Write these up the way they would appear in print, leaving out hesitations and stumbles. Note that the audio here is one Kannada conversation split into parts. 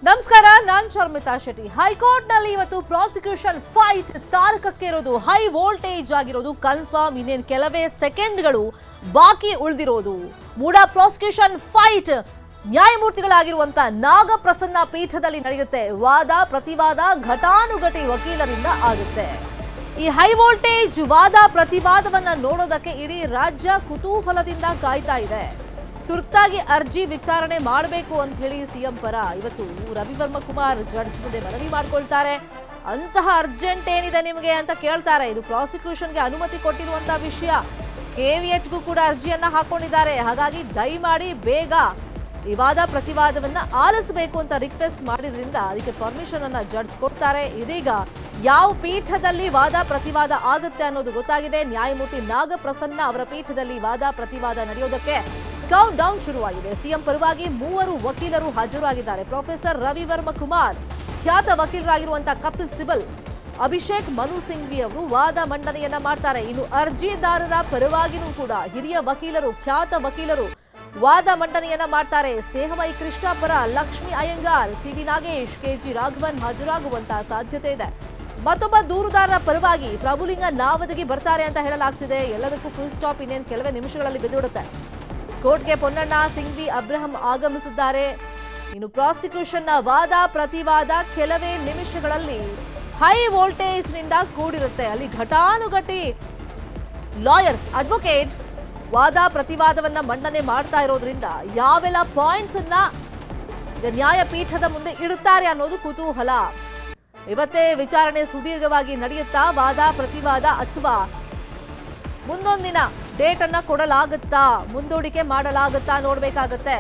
ನಮಸ್ಕಾರ, ನಾನು ಶರ್ಮಿತಾ ಶೆಟ್ಟಿ. ಹೈಕೋರ್ಟ್ನಲ್ಲಿ ಇವತ್ತು ಪ್ರಾಸಿಕ್ಯೂಷನ್ ಫೈಟ್ ತಾರಕಕ್ಕೆ ಇರೋದು. ಹೈ ವೋಲ್ಟೇಜ್ ಆಗಿರೋದು ಕನ್ಫರ್ಮ್. ಇನ್ನೇನು ಕೆಲವೇ ಸೆಕೆಂಡ್ಗಳು ಬಾಕಿ ಉಳಿದಿರೋದು. ಮೂಡಾ ಪ್ರಾಸಿಕ್ಯೂಷನ್ ಫೈಟ್ ನ್ಯಾಯಮೂರ್ತಿಗಳಾಗಿರುವಂತ ನಾಗಪ್ರಸನ್ನ ಪೀಠದಲ್ಲಿ ನಡೆಯುತ್ತೆ. ವಾದ ಪ್ರತಿವಾದ ಘಟಾನುಘಟಿ ವಕೀಲರಿಂದ ಆಗುತ್ತೆ. ಈ ಹೈ ವೋಲ್ಟೇಜ್ ವಾದ ಪ್ರತಿವಾದವನ್ನ ನೋಡೋದಕ್ಕೆ ಇಡೀ ರಾಜ್ಯ ಕುತೂಹಲದಿಂದ ಕಾಯ್ತಾ ಇದೆ. ತುರ್ತಾಗಿ ಅರ್ಜಿ ವಿಚಾರಣೆ ಮಾಡಬೇಕು ಅಂತ ಹೇಳಿ ಸಿಎಂ ಪರ ಇವತ್ತು ರವಿವರ್ಮ ಕುಮಾರ್ ಜಡ್ಜ್ ಮುಂದೆ ಮನವಿ ಮಾಡ್ಕೊಳ್ತಾರೆ. ಅಂತಹ ಅರ್ಜೆಂಟ್ ಏನಿದೆ ನಿಮಗೆ ಅಂತ ಕೇಳ್ತಾರೆ. ಇದು ಪ್ರಾಸಿಕ್ಯೂಷನ್ಗೆ ಅನುಮತಿ ಕೊಟ್ಟಿರುವಂತಹ ವಿಷಯ. ಕೆವಿಎಟ್ಗೂ ಕೂಡ ಅರ್ಜಿಯನ್ನ ಹಾಕೊಂಡಿದ್ದಾರೆ. ಹಾಗಾಗಿ ದಯಮಾಡಿ ಬೇಗ ಈ ವಾದ ಪ್ರತಿವಾದವನ್ನ ಆಲಿಸಬೇಕು ಅಂತ ರಿಕ್ವೆಸ್ಟ್ ಮಾಡಿದ್ರಿಂದ ಅದಕ್ಕೆ ಪರ್ಮಿಷನ್ ಅನ್ನ ಜಡ್ಜ್ ಕೊಡ್ತಾರೆ. ಇದೀಗ ಯಾವ ಪೀಠದಲ್ಲಿ ವಾದ ಪ್ರತಿವಾದ ಆಗುತ್ತೆ ಅನ್ನೋದು ಗೊತ್ತಾಗಿದೆ. ನ್ಯಾಯಮೂರ್ತಿ ನಾಗಪ್ರಸನ್ನ ಅವರ ಪೀಠದಲ್ಲಿ ವಾದ ಪ್ರತಿವಾದ ನಡೆಯೋದಕ್ಕೆ ಕೌಂಟ್ ಡೌನ್ ಶುರುವಾಗಿದೆ. ಸಿಎಂ ಪರವಾಗಿ 3 ವಕೀಲರು ಹಾಜರಾಗಿದ್ದಾರೆ. ಪ್ರೊಫೆಸರ್ ರವಿವರ್ಮ ಕುಮಾರ್, ಖ್ಯಾತ ವಕೀಲರಾಗಿರುವಂತಹ ಕಪಿಲ್ ಸಿಬಲ್, ಅಭಿಷೇಕ್ ಮನು ಸಿಂಘ್ವಿ ಅವರು ವಾದ ಮಂಡನೆಯನ್ನ ಮಾಡ್ತಾರೆ. ಇನ್ನು ಅರ್ಜಿದಾರರ ಪರವಾಗಿನೂ ಕೂಡ ಹಿರಿಯ ವಕೀಲರು, ಖ್ಯಾತ ವಕೀಲರು ವಾದ ಮಂಡನೆಯನ್ನ ಮಾಡ್ತಾರೆ. ಸ್ನೇಹಮಯಿ ಕೃಷ್ಣ ಪರ ಲಕ್ಷ್ಮಿ ಅಯ್ಯಂಗಾರ್, ಸಿವಿ ನಾಗೇಶ್, ಕೆಜಿ ರಾಘವನ್ ಹಾಜರಾಗುವಂತಹ ಸಾಧ್ಯತೆ ಇದೆ. ಮತ್ತೊಬ್ಬ ದೂರುದಾರರ ಪರವಾಗಿ ಪ್ರಭುಲಿಂಗ ನಾವದಗಿ ಬರ್ತಾರೆ ಅಂತ ಹೇಳಲಾಗ್ತಿದೆ. ಎಲ್ಲದಕ್ಕೂ ಫುಲ್ ಸ್ಟಾಪ್ ಇನ್ನೇನು ಕೆಲವೇ ನಿಮಿಷಗಳಲ್ಲಿ ಬಿದ್ದುಬಿಡುತ್ತೆ. ಕೋರ್ಟ್ಗೆ ಪೊನ್ನಣ್ಣ, ಸಿಂಘ್ವಿ, ಅಬ್ರಹಂ ಆಗಮಿಸಿದ್ದಾರೆ. ಇನ್ನು ಪ್ರಾಸಿಕ್ಯೂಷನ್ನ ವಾದ ಪ್ರತಿವಾದ ಕೆಲವೇ ನಿಮಿಷಗಳಲ್ಲಿ ಹೈ ವೋಲ್ಟೇಜ್ ನಿಂದ ಕೂಡಿರುತ್ತೆ. ಅಲ್ಲಿ ಘಟಾನುಘಟಿ ಲಾಯರ್ಸ್, ಅಡ್ವೊಕೇಟ್ಸ್ ವಾದ ಪ್ರತಿವಾದವನ್ನ ಮಂಡನೆ ಮಾಡ್ತಾ ಇರೋದ್ರಿಂದ ಯಾವೆಲ್ಲ ಪಾಯಿಂಟ್ಸ್ ಅನ್ನ ನ್ಯಾಯಪೀಠದ ಮುಂದೆ ಇಡುತ್ತಾರೆ ಅನ್ನೋದು ಕುತೂಹಲ. ಇವತ್ತೇ ವಿಚಾರಣೆ ಸುದೀರ್ಘವಾಗಿ ನಡೆಯುತ್ತಾ, ವಾದ ಪ್ರತಿವಾದ ಅಥವಾ ಮುಂದೊಂದಿನ ಡೇಟ್ ಅನ್ನ ಕೊಡಲಾಗುತ್ತಾ, ಮುಂದೂಡಿಕೆ ಮಾಡಲಾಗುತ್ತಾ ನೋಡ್ಬೇಕಾಗತ್ತೆ.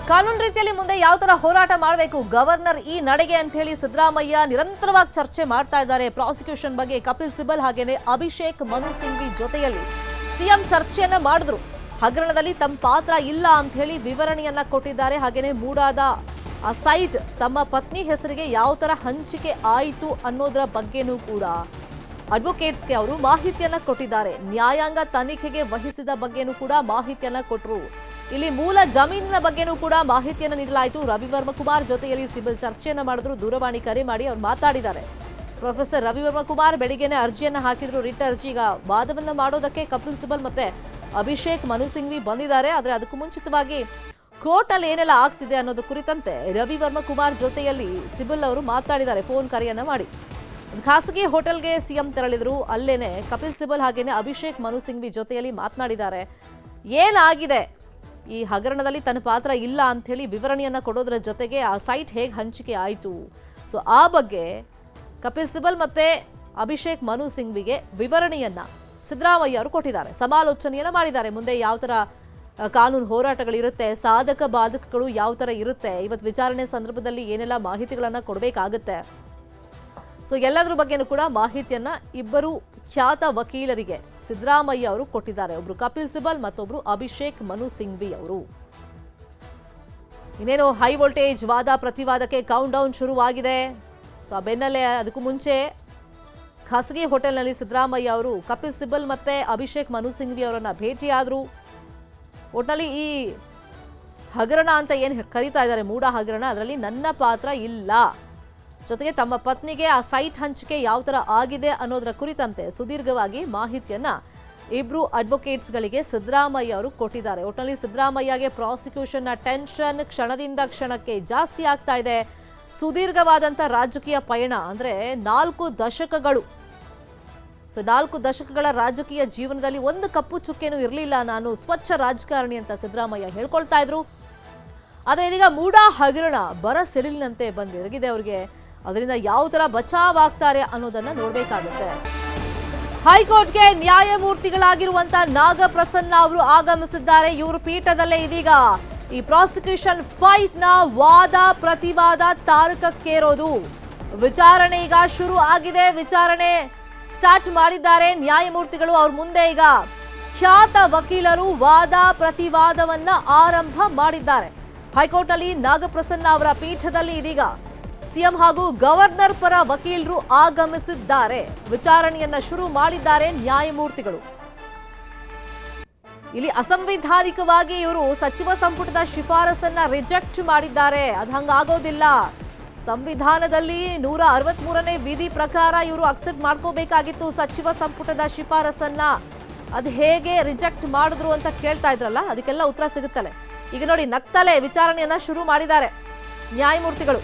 ಕಾನೂನು ರೀತಿಯಲ್ಲಿ ಮುಂದೆ ಯಾವ ತರ ಹೋರಾಟ ಮಾಡಬೇಕು ಗವರ್ನರ್ ಈ ನಡೆಗೆ ಅಂತ ಹೇಳಿ ಸಿದ್ದರಾಮಯ್ಯ ನಿರಂತರವಾಗಿ ಚರ್ಚೆ ಮಾಡ್ತಾ ಇದ್ದಾರೆ. ಪ್ರಾಸಿಕ್ಯೂಷನ್ ಬಗ್ಗೆ ಕಪಿಲ್ ಸಿಬಲ್ ಹಾಗೇನೆ ಅಭಿಷೇಕ್ ಮನು ಸಿಂಘ್ವಿ ಜೊತೆಯಲ್ಲಿ ಸಿಎಂ ಚರ್ಚೆಯನ್ನ ಮಾಡಿದ್ರು. ಹಗರಣದಲ್ಲಿ ತಮ್ಮ ಪಾತ್ರ ಇಲ್ಲ ಅಂತ ಹೇಳಿ ವಿವರಣೆಯನ್ನ ಕೊಟ್ಟಿದ್ದಾರೆ. ಹಾಗೇನೆ ಮೂಡಾದ ಆ ಸೈಟ್ ತಮ್ಮ ಪತ್ನಿ ಹೆಸರಿಗೆ ಯಾವ ತರ ಹಂಚಿಕೆ ಆಯಿತು ಅನ್ನೋದರ ಬಗ್ಗೆನೂ ಕೂಡ ಅಡ್ವೊಕೇಟ್ಸ್ಗೆ ಅವರು ಮಾಹಿತಿಯನ್ನ ಕೊಟ್ಟಿದ್ದಾರೆ. ನ್ಯಾಯಾಂಗ ತನಿಖೆಗೆ ವಹಿಸಿದ ಬಗ್ಗೆನೂ ಕೂಡ ಮಾಹಿತಿಯನ್ನ ಕೊಟ್ಟರು. ಇಲ್ಲಿ ಮೂಲ ಜಮೀನಿನ ಬಗ್ಗೆನೂ ಕೂಡ ಮಾಹಿತಿಯನ್ನು ನೀಡಲಾಯಿತು. ರವಿವರ್ಮ ಕುಮಾರ್ ಜೊತೆಯಲ್ಲಿ ಸಿಬಲ್ ಚರ್ಚೆಯನ್ನ ಮಾಡಿದ್ರು. ದೂರವಾಣಿ ಕರೆ ಮಾಡಿ ಅವ್ರು ಮಾತಾಡಿದ್ದಾರೆ. ಪ್ರೊಫೆಸರ್ ರವಿವರ್ಮ ಕುಮಾರ್ ಬೆಳಿಗ್ಗೆನೆ ಅರ್ಜಿಯನ್ನ ಹಾಕಿದ್ರು, ರಿಟ್ ಅರ್ಜಿ. ಈಗ ವಾದವನ್ನ ಮಾಡೋದಕ್ಕೆ ಕಪಿಲ್ ಸಿಬಲ್ ಮತ್ತೆ ಅಭಿಷೇಕ್ ಮನು ಸಿಂಘ್ವಿ ಬಂದಿದ್ದಾರೆ. ಆದ್ರೆ ಅದಕ್ಕೂ ಮುಂಚಿತವಾಗಿ ಕೋರ್ಟ್ ಅಲ್ಲಿ ಏನೆಲ್ಲ ಆಗ್ತಿದೆ ಅನ್ನೋದು ಕುರಿತಂತೆ ರವಿವರ್ಮ ಕುಮಾರ್ ಜೊತೆಯಲ್ಲಿ ಸಿಬಲ್ ಅವರು ಮಾತಾಡಿದ್ದಾರೆ. ಫೋನ್ ಕರೆಯನ್ನ ಮಾಡಿ ಖಾಸಗಿ ಹೋಟೆಲ್ಗೆ ಸಿಎಂ ತೆರಳಿದ್ರು. ಅಲ್ಲೇನೆ ಕಪಿಲ್ ಸಿಬಲ್ ಹಾಗೇನೆ ಅಭಿಷೇಕ್ ಮನು ಸಿಂಘ್ವಿ ಜೊತೆಯಲ್ಲಿ ಮಾತನಾಡಿದ್ದಾರೆ. ಏನಾಗಿದೆ ಈ ಹಗರಣದಲ್ಲಿ ತನ್ನ ಪಾತ್ರ ಇಲ್ಲ ಅಂತ ಹೇಳಿ ವಿವರಣೆಯನ್ನ ಕೊಡೋದ್ರ ಜೊತೆಗೆ ಆ ಸೈಟ್ ಹೇಗೆ ಹಂಚಿಕೆ ಆಯಿತು, ಸೊ ಆ ಬಗ್ಗೆ ಕಪಿಲ್ ಸಿಬಲ್ ಮತ್ತೆ ಅಭಿಷೇಕ್ ಮನು ಸಿಂಘ್ವಿಗೆ ವಿವರಣೆಯನ್ನ ಸಿದ್ದರಾಮಯ್ಯ ಅವರು ಕೊಟ್ಟಿದ್ದಾರೆ. ಸಮಾಲೋಚನೆಯನ್ನ ಮಾಡಿದ್ದಾರೆ. ಮುಂದೆ ಯಾವ ತರ ಕಾನೂನು ಹೋರಾಟಗಳಿರುತ್ತೆ, ಸಾಧಕ ಬಾಧಕಗಳು ಯಾವ ತರ ಇರುತ್ತೆ, ಇವತ್ತು ವಿಚಾರಣೆ ಸಂದರ್ಭದಲ್ಲಿ ಏನೆಲ್ಲ ಮಾಹಿತಿಗಳನ್ನ ಕೊಡಬೇಕಾಗುತ್ತೆ, ಸೊ ಎಲ್ಲದ್ರ ಬಗ್ಗೆನೂ ಕೂಡ ಮಾಹಿತಿಯನ್ನ ಇಬ್ಬರು ಖ್ಯಾತ ವಕೀಲರಿಗೆ ಸಿದ್ದರಾಮಯ್ಯ ಅವರು ಕೊಟ್ಟಿದ್ದಾರೆ. ಒಬ್ರು ಕಪಿಲ್ ಸಿಬಲ್, ಮತ್ತೊಬ್ರು ಅಭಿಷೇಕ್ ಮನು ಸಿಂಘ್ವಿ ಅವರು. ಇನ್ನೇನು ಹೈ ವೋಲ್ಟೇಜ್ ವಾದ ಪ್ರತಿವಾದಕ್ಕೆ ಕೌಂಟ್ ಡೌನ್ ಶುರುವಾಗಿದೆ. ಸೊ ಬೆನ್ನಲ್ಲೇ ಅದಕ್ಕೂ ಮುಂಚೆ ಖಾಸಗಿ ಹೋಟೆಲ್ನಲ್ಲಿ ಸಿದ್ದರಾಮಯ್ಯ ಅವರು ಕಪಿಲ್ ಸಿಬಲ್ ಮತ್ತೆ ಅಭಿಷೇಕ್ ಮನು ಸಿಂಘ್ವಿ ಅವರನ್ನ ಭೇಟಿಯಾದ್ರು. ಒಟ್ಟಿನಲ್ಲಿ ಈ ಹಗರಣ ಅಂತ ಏನು ಕರೀತಾ ಇದ್ದಾರೆ, ಮೂಡಾ ಹಗರಣ, ಅದರಲ್ಲಿ ನನ್ನ ಪಾತ್ರ ಇಲ್ಲ, ಜೊತೆಗೆ ತಮ್ಮ ಪತ್ನಿಗೆ ಆ ಸೈಟ್ ಹಂಚಿಕೆ ಯಾವ ತರ ಆಗಿದೆ ಅನ್ನೋದರ ಕುರಿತಂತೆ ಸುದೀರ್ಘವಾಗಿ ಮಾಹಿತಿಯನ್ನ ಇಬ್ರು ಅಡ್ವೊಕೇಟ್ಸ್ಗಳಿಗೆ ಸಿದ್ದರಾಮಯ್ಯ ಅವರು ಕೊಟ್ಟಿದ್ದಾರೆ. ಒಟ್ಟಿನಲ್ಲಿ ಸಿದ್ದರಾಮಯ್ಯಗೆ ಪ್ರಾಸಿಕ್ಯೂಷನ್ನ ಟೆನ್ಷನ್ ಕ್ಷಣದಿಂದ ಕ್ಷಣಕ್ಕೆ ಜಾಸ್ತಿ ಆಗ್ತಾ ಇದೆ. ಸುದೀರ್ಘವಾದಂಥ ರಾಜಕೀಯ ಪಯಣ, ಅಂದ್ರೆ 4 ದಶಕಗಳು. ಸೊ 4 ದಶಕಗಳ ರಾಜಕೀಯ ಜೀವನದಲ್ಲಿ ಒಂದು ಕಪ್ಪು ಚುಕ್ಕೆನೂ ಇರಲಿಲ್ಲ, ನಾನು ಸ್ವಚ್ಛ ರಾಜಕಾರಣಿ ಅಂತ ಸಿದ್ದರಾಮಯ್ಯ ಹೇಳ್ಕೊಳ್ತಾ ಇದ್ರು. ಆದರೆ ಇದೀಗ ಮೂಡಾ ಹಗರಣ ಬರ ಸಿಡಿಲಿನಂತೆ ಬಂದಿರಗಿದೆ ಅವರಿಗೆ. ಅದರಿಂದ ಯಾವ ತರ ಬಚಾವ್ ಆಗ್ತಾರೆ ಅನ್ನೋದನ್ನ ನೋಡ್ಬೇಕಾಗುತ್ತೆ. ಹೈಕೋರ್ಟ್ಗೆ ನ್ಯಾಯಮೂರ್ತಿಗಳಾಗಿರುವಂತ ನಾಗಪ್ರಸನ್ನ ಅವರು ಆಗಮಿಸಿದ್ದಾರೆ. ಇವರು ಪೀಠದಲ್ಲೇ ಇದೀಗ ಈ ಪ್ರಾಸಿಕ್ಯೂಷನ್ ಫೈಟ್ ನ ವಾದ ಪ್ರತಿವಾದ ತಾರಕಕ್ಕೇರೋದು. ವಿಚಾರಣೆ ಈಗ ಶುರು ಆಗಿದೆ. ವಿಚಾರಣೆ ಸ್ಟಾರ್ಟ್ ಮಾಡಿದ್ದಾರೆ ನ್ಯಾಯಮೂರ್ತಿಗಳು. ಅವ್ರ ಮುಂದೆ ಈಗ ಖ್ಯಾತ ವಕೀಲರು ವಾದ ಪ್ರತಿವಾದವನ್ನ ಆರಂಭ ಮಾಡಿದ್ದಾರೆ. ಹೈಕೋರ್ಟ್ ಅಲ್ಲಿ ನಾಗಪ್ರಸನ್ನ ಅವರ ಪೀಠದಲ್ಲಿ ಇದೀಗ ಸಿಎಂ ಹಾಗೂ ಗವರ್ನರ್ ಪರ ವಕೀಲರು ಆಗಮಿಸಿದ್ದಾರೆ. ವಿಚಾರಣೆಯನ್ನ ಶುರು ಮಾಡಿದ್ದಾರೆ ನ್ಯಾಯಮೂರ್ತಿಗಳು. ಇಲ್ಲಿ ಅಸಂವಿಧಾನಿಕವಾಗಿ ಇವರು ಸಚಿವ ಸಂಪುಟದ ಶಿಫಾರಸನ್ನ ರಿಜೆಕ್ಟ್ ಮಾಡಿದ್ದಾರೆ. ಅದು ಹಂಗಾಗೋದಿಲ್ಲ. ಸಂವಿಧಾನದಲ್ಲಿ 163ನೇ ವಿಧಿ ಪ್ರಕಾರ ಇವರು ಅಕ್ಸೆಪ್ಟ್ ಮಾಡ್ಕೋಬೇಕಾಗಿತ್ತು ಸಚಿವ ಸಂಪುಟದ ಶಿಫಾರಸನ್ನ. ಅದು ಹೇಗೆ ರಿಜೆಕ್ಟ್ ಮಾಡಿದ್ರು ಅಂತ ಕೇಳ್ತಾ ಇದ್ರಲ್ಲ, ಅದಕ್ಕೆಲ್ಲ ಉತ್ತರ ಸಿಗುತ್ತಲೆ. ಈಗ ನೋಡಿ, ನಗ್ತಲೆ ವಿಚಾರಣೆಯನ್ನ ಶುರು ಮಾಡಿದ್ದಾರೆ ನ್ಯಾಯಮೂರ್ತಿಗಳು.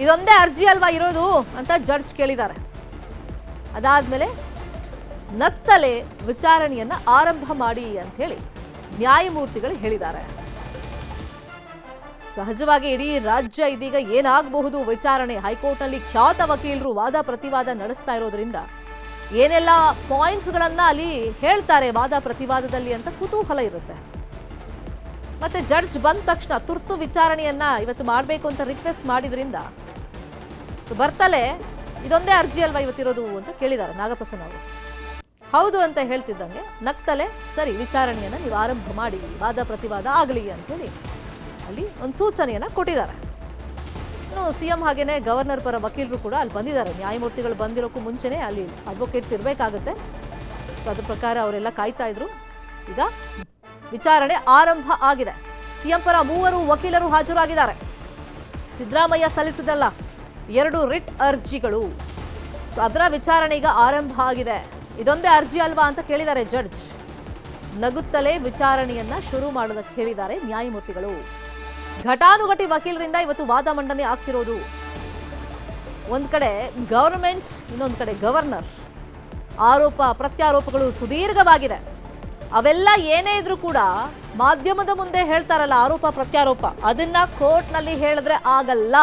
ಇದೊಂದೇ ಅರ್ಜಿ ಅಲ್ವಾ ಇರೋದು ಅಂತ ಜಡ್ಜ್ ಕೇಳಿದ್ದಾರೆ. ಅದಾದ್ಮೇಲೆ ನಗ್ತಲೆ ವಿಚಾರಣೆಯನ್ನ ಆರಂಭ ಮಾಡಿ ಅಂತ ಹೇಳಿ ನ್ಯಾಯಮೂರ್ತಿಗಳು ಹೇಳಿದ್ದಾರೆ. ಸಹಜವಾಗಿ ಇಡೀ ರಾಜ್ಯ ಇದೀಗ ಏನಾಗಬಹುದು ವಿಚಾರಣೆ. ಹೈಕೋರ್ಟ್ನಲ್ಲಿ ಖ್ಯಾತ ವಕೀಲರು ವಾದ ಪ್ರತಿವಾದ ನಡೆಸ್ತಾ ಇರೋದ್ರಿಂದ ಏನೆಲ್ಲ ಪಾಯಿಂಟ್ಸ್ ಗಳನ್ನ ಅಲ್ಲಿ ಹೇಳ್ತಾರೆ ವಾದ ಪ್ರತಿವಾದದಲ್ಲಿ ಅಂತ ಕುತೂಹಲ ಇರುತ್ತೆ. ಮತ್ತೆ ಜಡ್ಜ್ ಬಂದ ತಕ್ಷಣ ತುರ್ತು ವಿಚಾರಣೆಯನ್ನ ಇವತ್ತು ಮಾಡಬೇಕು ಅಂತ ರಿಕ್ವೆಸ್ಟ್ ಮಾಡಿದ್ರಿಂದ ಬರ್ತಲೇ ಇದೊಂದೇ ಅರ್ಜಿ ಅಲ್ವಾ ಇವತ್ತಿರೋದು ಅಂತ ಕೇಳಿದ್ದಾರೆ ನಾಗಪ್ರಸನ್ನ ಅವರು. ಹೌದು ಅಂತ ಹೇಳ್ತಿದ್ದಂಗೆ ನಗ್ತಲೆ ಸರಿ ವಿಚಾರಣೆಯನ್ನ ನೀವು ಆರಂಭ ಮಾಡಿ, ವಾದ ಪ್ರತಿವಾದ ಆಗಲಿ ಅಂತೇಳಿ ಅಲ್ಲಿ ಒಂದು ಸೂಚನೆಯನ್ನ ಕೊಟ್ಟಿದ್ದಾರೆ. ಇನ್ನು ಸಿಎಂ ಹಾಗೇನೆ ಗವರ್ನರ್ ಪರ ವಕೀಲರು ಕೂಡ ಅಲ್ಲಿ ಬಂದಿದ್ದಾರೆ. ನ್ಯಾಯಮೂರ್ತಿಗಳು ಬಂದಿರೋಕ್ಕೂ ಮುಂಚೆನೆ ಅಲ್ಲಿ ಅಡ್ವೊಕೇಟ್ಸ್ ಇರಬೇಕಾಗುತ್ತೆ. ಸೊ ಅದ್ರ ಪ್ರಕಾರ ಅವರೆಲ್ಲ ಕಾಯ್ತಾ ಇದ್ರು. ಈಗ ವಿಚಾರಣೆ ಆರಂಭ ಆಗಿದೆ. ಸಿಎಂ ಪರ 3 ವಕೀಲರು ಹಾಜರಾಗಿದ್ದಾರೆ. ಸಿದ್ದರಾಮಯ್ಯ ಸಲ್ಲಿಸಿದಲ್ಲ 2 ರಿಟ್ ಅರ್ಜಿಗಳು. ಸೊ ಅದರ ವಿಚಾರಣೆ ಈಗ ಆರಂಭ ಆಗಿದೆ. ಇದೊಂದೇ ಅರ್ಜಿ ಅಲ್ವಾ ಅಂತ ಕೇಳಿದ್ದಾರೆ ಜಡ್ಜ್. ನಗುತ್ತಲೇ ವಿಚಾರಣೆಯನ್ನ ಶುರು ಮಾಡೋದಕ್ಕೆ ಹೇಳಿದ್ದಾರೆ ನ್ಯಾಯಮೂರ್ತಿಗಳು. ಘಟಾನುಘಟಿ ವಕೀಲರಿಂದ ಇವತ್ತು ವಾದ ಮಂಡನೆ ಆಗ್ತಿರೋದು. ಒಂದ್ ಕಡೆ ಗವರ್ಮೆಂಟ್, ಇನ್ನೊಂದು ಕಡೆ ಗವರ್ನರ್. ಆರೋಪ ಪ್ರತ್ಯಾರೋಪಗಳು ಸುದೀರ್ಘವಾಗಿದೆ. ಅವೆಲ್ಲ ಏನೇ ಇದ್ರೂ ಕೂಡ ಮಾಧ್ಯಮದ ಮುಂದೆ ಹೇಳ್ತಾರಲ್ಲ ಆರೋಪ ಪ್ರತ್ಯಾರೋಪ, ಅದನ್ನ ಕೋರ್ಟ್ನಲ್ಲಿ ಹೇಳಿದ್ರೆ ಆಗಲ್ಲ.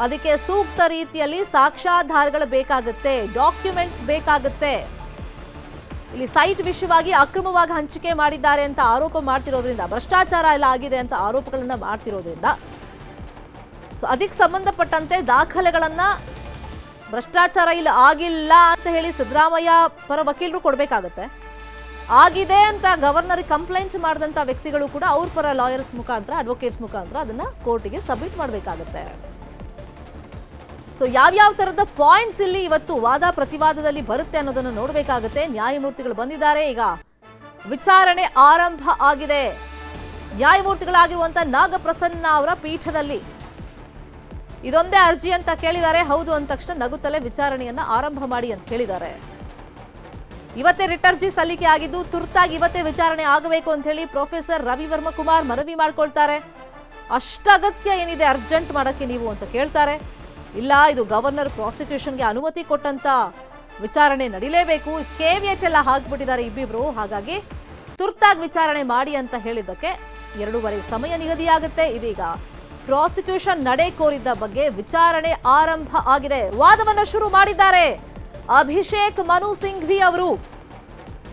ಅದಕ್ಕೆ ಸೂಕ್ತ ರೀತಿಯಲ್ಲಿ ಸಾಕ್ಷ್ಯಾಧಾರಗಳು ಬೇಕಾಗುತ್ತೆ, ಡಾಕ್ಯುಮೆಂಟ್ಸ್ ಬೇಕಾಗುತ್ತೆ. ಇಲ್ಲಿ ಸೈಟ್ ವಿಷಯವಾಗಿ ಅಕ್ರಮವಾಗಿ ಹಂಚಿಕೆ ಮಾಡಿದ್ದಾರೆ ಅಂತ ಆರೋಪ ಮಾಡ್ತಿರೋದ್ರಿಂದ, ಭ್ರಷ್ಟಾಚಾರ ಎಲ್ಲ ಆಗಿದೆ ಅಂತ ಆರೋಪಗಳನ್ನ ಮಾಡ್ತಿರೋದ್ರಿಂದ ಸೊ ಅದಕ್ಕೆ ಸಂಬಂಧಪಟ್ಟಂತೆ ದಾಖಲೆಗಳನ್ನ ಭ್ರಷ್ಟಾಚಾರ ಇಲ್ಲ ಆಗಿಲ್ಲ ಅಂತ ಹೇಳಿ ಸಿದ್ದರಾಮಯ್ಯ ಪರ ವಕೀಲರು ಕೊಡಬೇಕಾಗತ್ತೆ. ಆಗಿದೆ ಅಂತ ಗವರ್ನರ್ ಕಂಪ್ಲೇಂಟ್ ಮಾಡಿದಂಥ ವ್ಯಕ್ತಿಗಳು ಕೂಡ ಅವ್ರ ಪರ ಲಾಯರ್ಸ್ ಮುಖಾಂತರ, ಅಡ್ವೊಕೇಟ್ಸ್ ಮುಖಾಂತರ ಅದನ್ನ ಕೋರ್ಟಿಗೆ ಸಬ್ಮಿಟ್ ಮಾಡಬೇಕಾಗತ್ತೆ. ಸೊ ಯಾವ್ಯಾವ ತರದ ಪಾಯಿಂಟ್ಸ್ ಇಲ್ಲಿ ಇವತ್ತು ವಾದ ಪ್ರತಿವಾದದಲ್ಲಿ ಬರುತ್ತೆ ಅನ್ನೋದನ್ನ ನೋಡಬೇಕಾಗುತ್ತೆ. ನ್ಯಾಯಮೂರ್ತಿಗಳು ಬಂದಿದ್ದಾರೆ. ಈಗ ವಿಚಾರಣೆ ಆರಂಭ ಆಗಿದೆ. ನ್ಯಾಯಮೂರ್ತಿಗಳಾಗಿರುವಂತ ನಾಗಪ್ರಸನ್ನ ಅವರ ಪೀಠದಲ್ಲಿ ಇದೊಂದೇ ಅರ್ಜಿ ಅಂತ ಕೇಳಿದ್ದಾರೆ. ಹೌದು ಅಂದ ತಕ್ಷಣ ನಗುತ್ತಲೇ ವಿಚಾರಣೆಯನ್ನ ಆರಂಭ ಮಾಡಿ ಅಂತ ಹೇಳಿದ್ದಾರೆ. ಇವತ್ತೇ ರಿಟ್ ಅರ್ಜಿ ಸಲ್ಲಿಕೆ ಆಗಿದ್ದು ತುರ್ತಾಗಿ ಇವತ್ತೇ ವಿಚಾರಣೆ ಆಗಬೇಕು ಅಂತ ಹೇಳಿ ಪ್ರೊಫೆಸರ್ ರವಿವರ್ಮ ಕುಮಾರ್ ಮನವಿ ಮಾಡ್ಕೊಳ್ತಾರೆ. ಅಷ್ಟಗತ್ಯ ಏನಿದೆ ಅರ್ಜೆಂಟ್ ಮಾಡಕ್ಕೆ ನೀವು ಅಂತ ಕೇಳ್ತಾರೆ. ಇಲ್ಲ, ಇದು ಗವರ್ನರ್ ಪ್ರಾಸಿಕ್ಯೂಷನ್ಗೆ ಅನುಮತಿ ಕೊಟ್ಟಂತ ವಿಚಾರಣೆ ನಡೀಲೇಬೇಕು. ಕೇವಿಯಟ್ ಎಲ್ಲ ಹಾಕ್ಬಿಟ್ಟಿದ್ದಾರೆ ಇಬ್ಬಿಬ್ರು. ಹಾಗಾಗಿ ತುರ್ತಾಗಿ ವಿಚಾರಣೆ ಮಾಡಿ ಅಂತ ಹೇಳಿದ್ದಕ್ಕೆ 2:30 ಸಮಯ ನಿಗದಿಯಾಗುತ್ತೆ. ಇದೀಗ ಪ್ರಾಸಿಕ್ಯೂಷನ್ ನಡೆ ಕೋರಿದ್ದ ಬಗ್ಗೆ ವಿಚಾರಣೆ ಆರಂಭ ಆಗಿದೆ. ವಾದವನ್ನ ಶುರು ಮಾಡಿದ್ದಾರೆ ಅಭಿಷೇಕ್ ಮನು ಸಿಂಘ್ವಿ ಅವರು.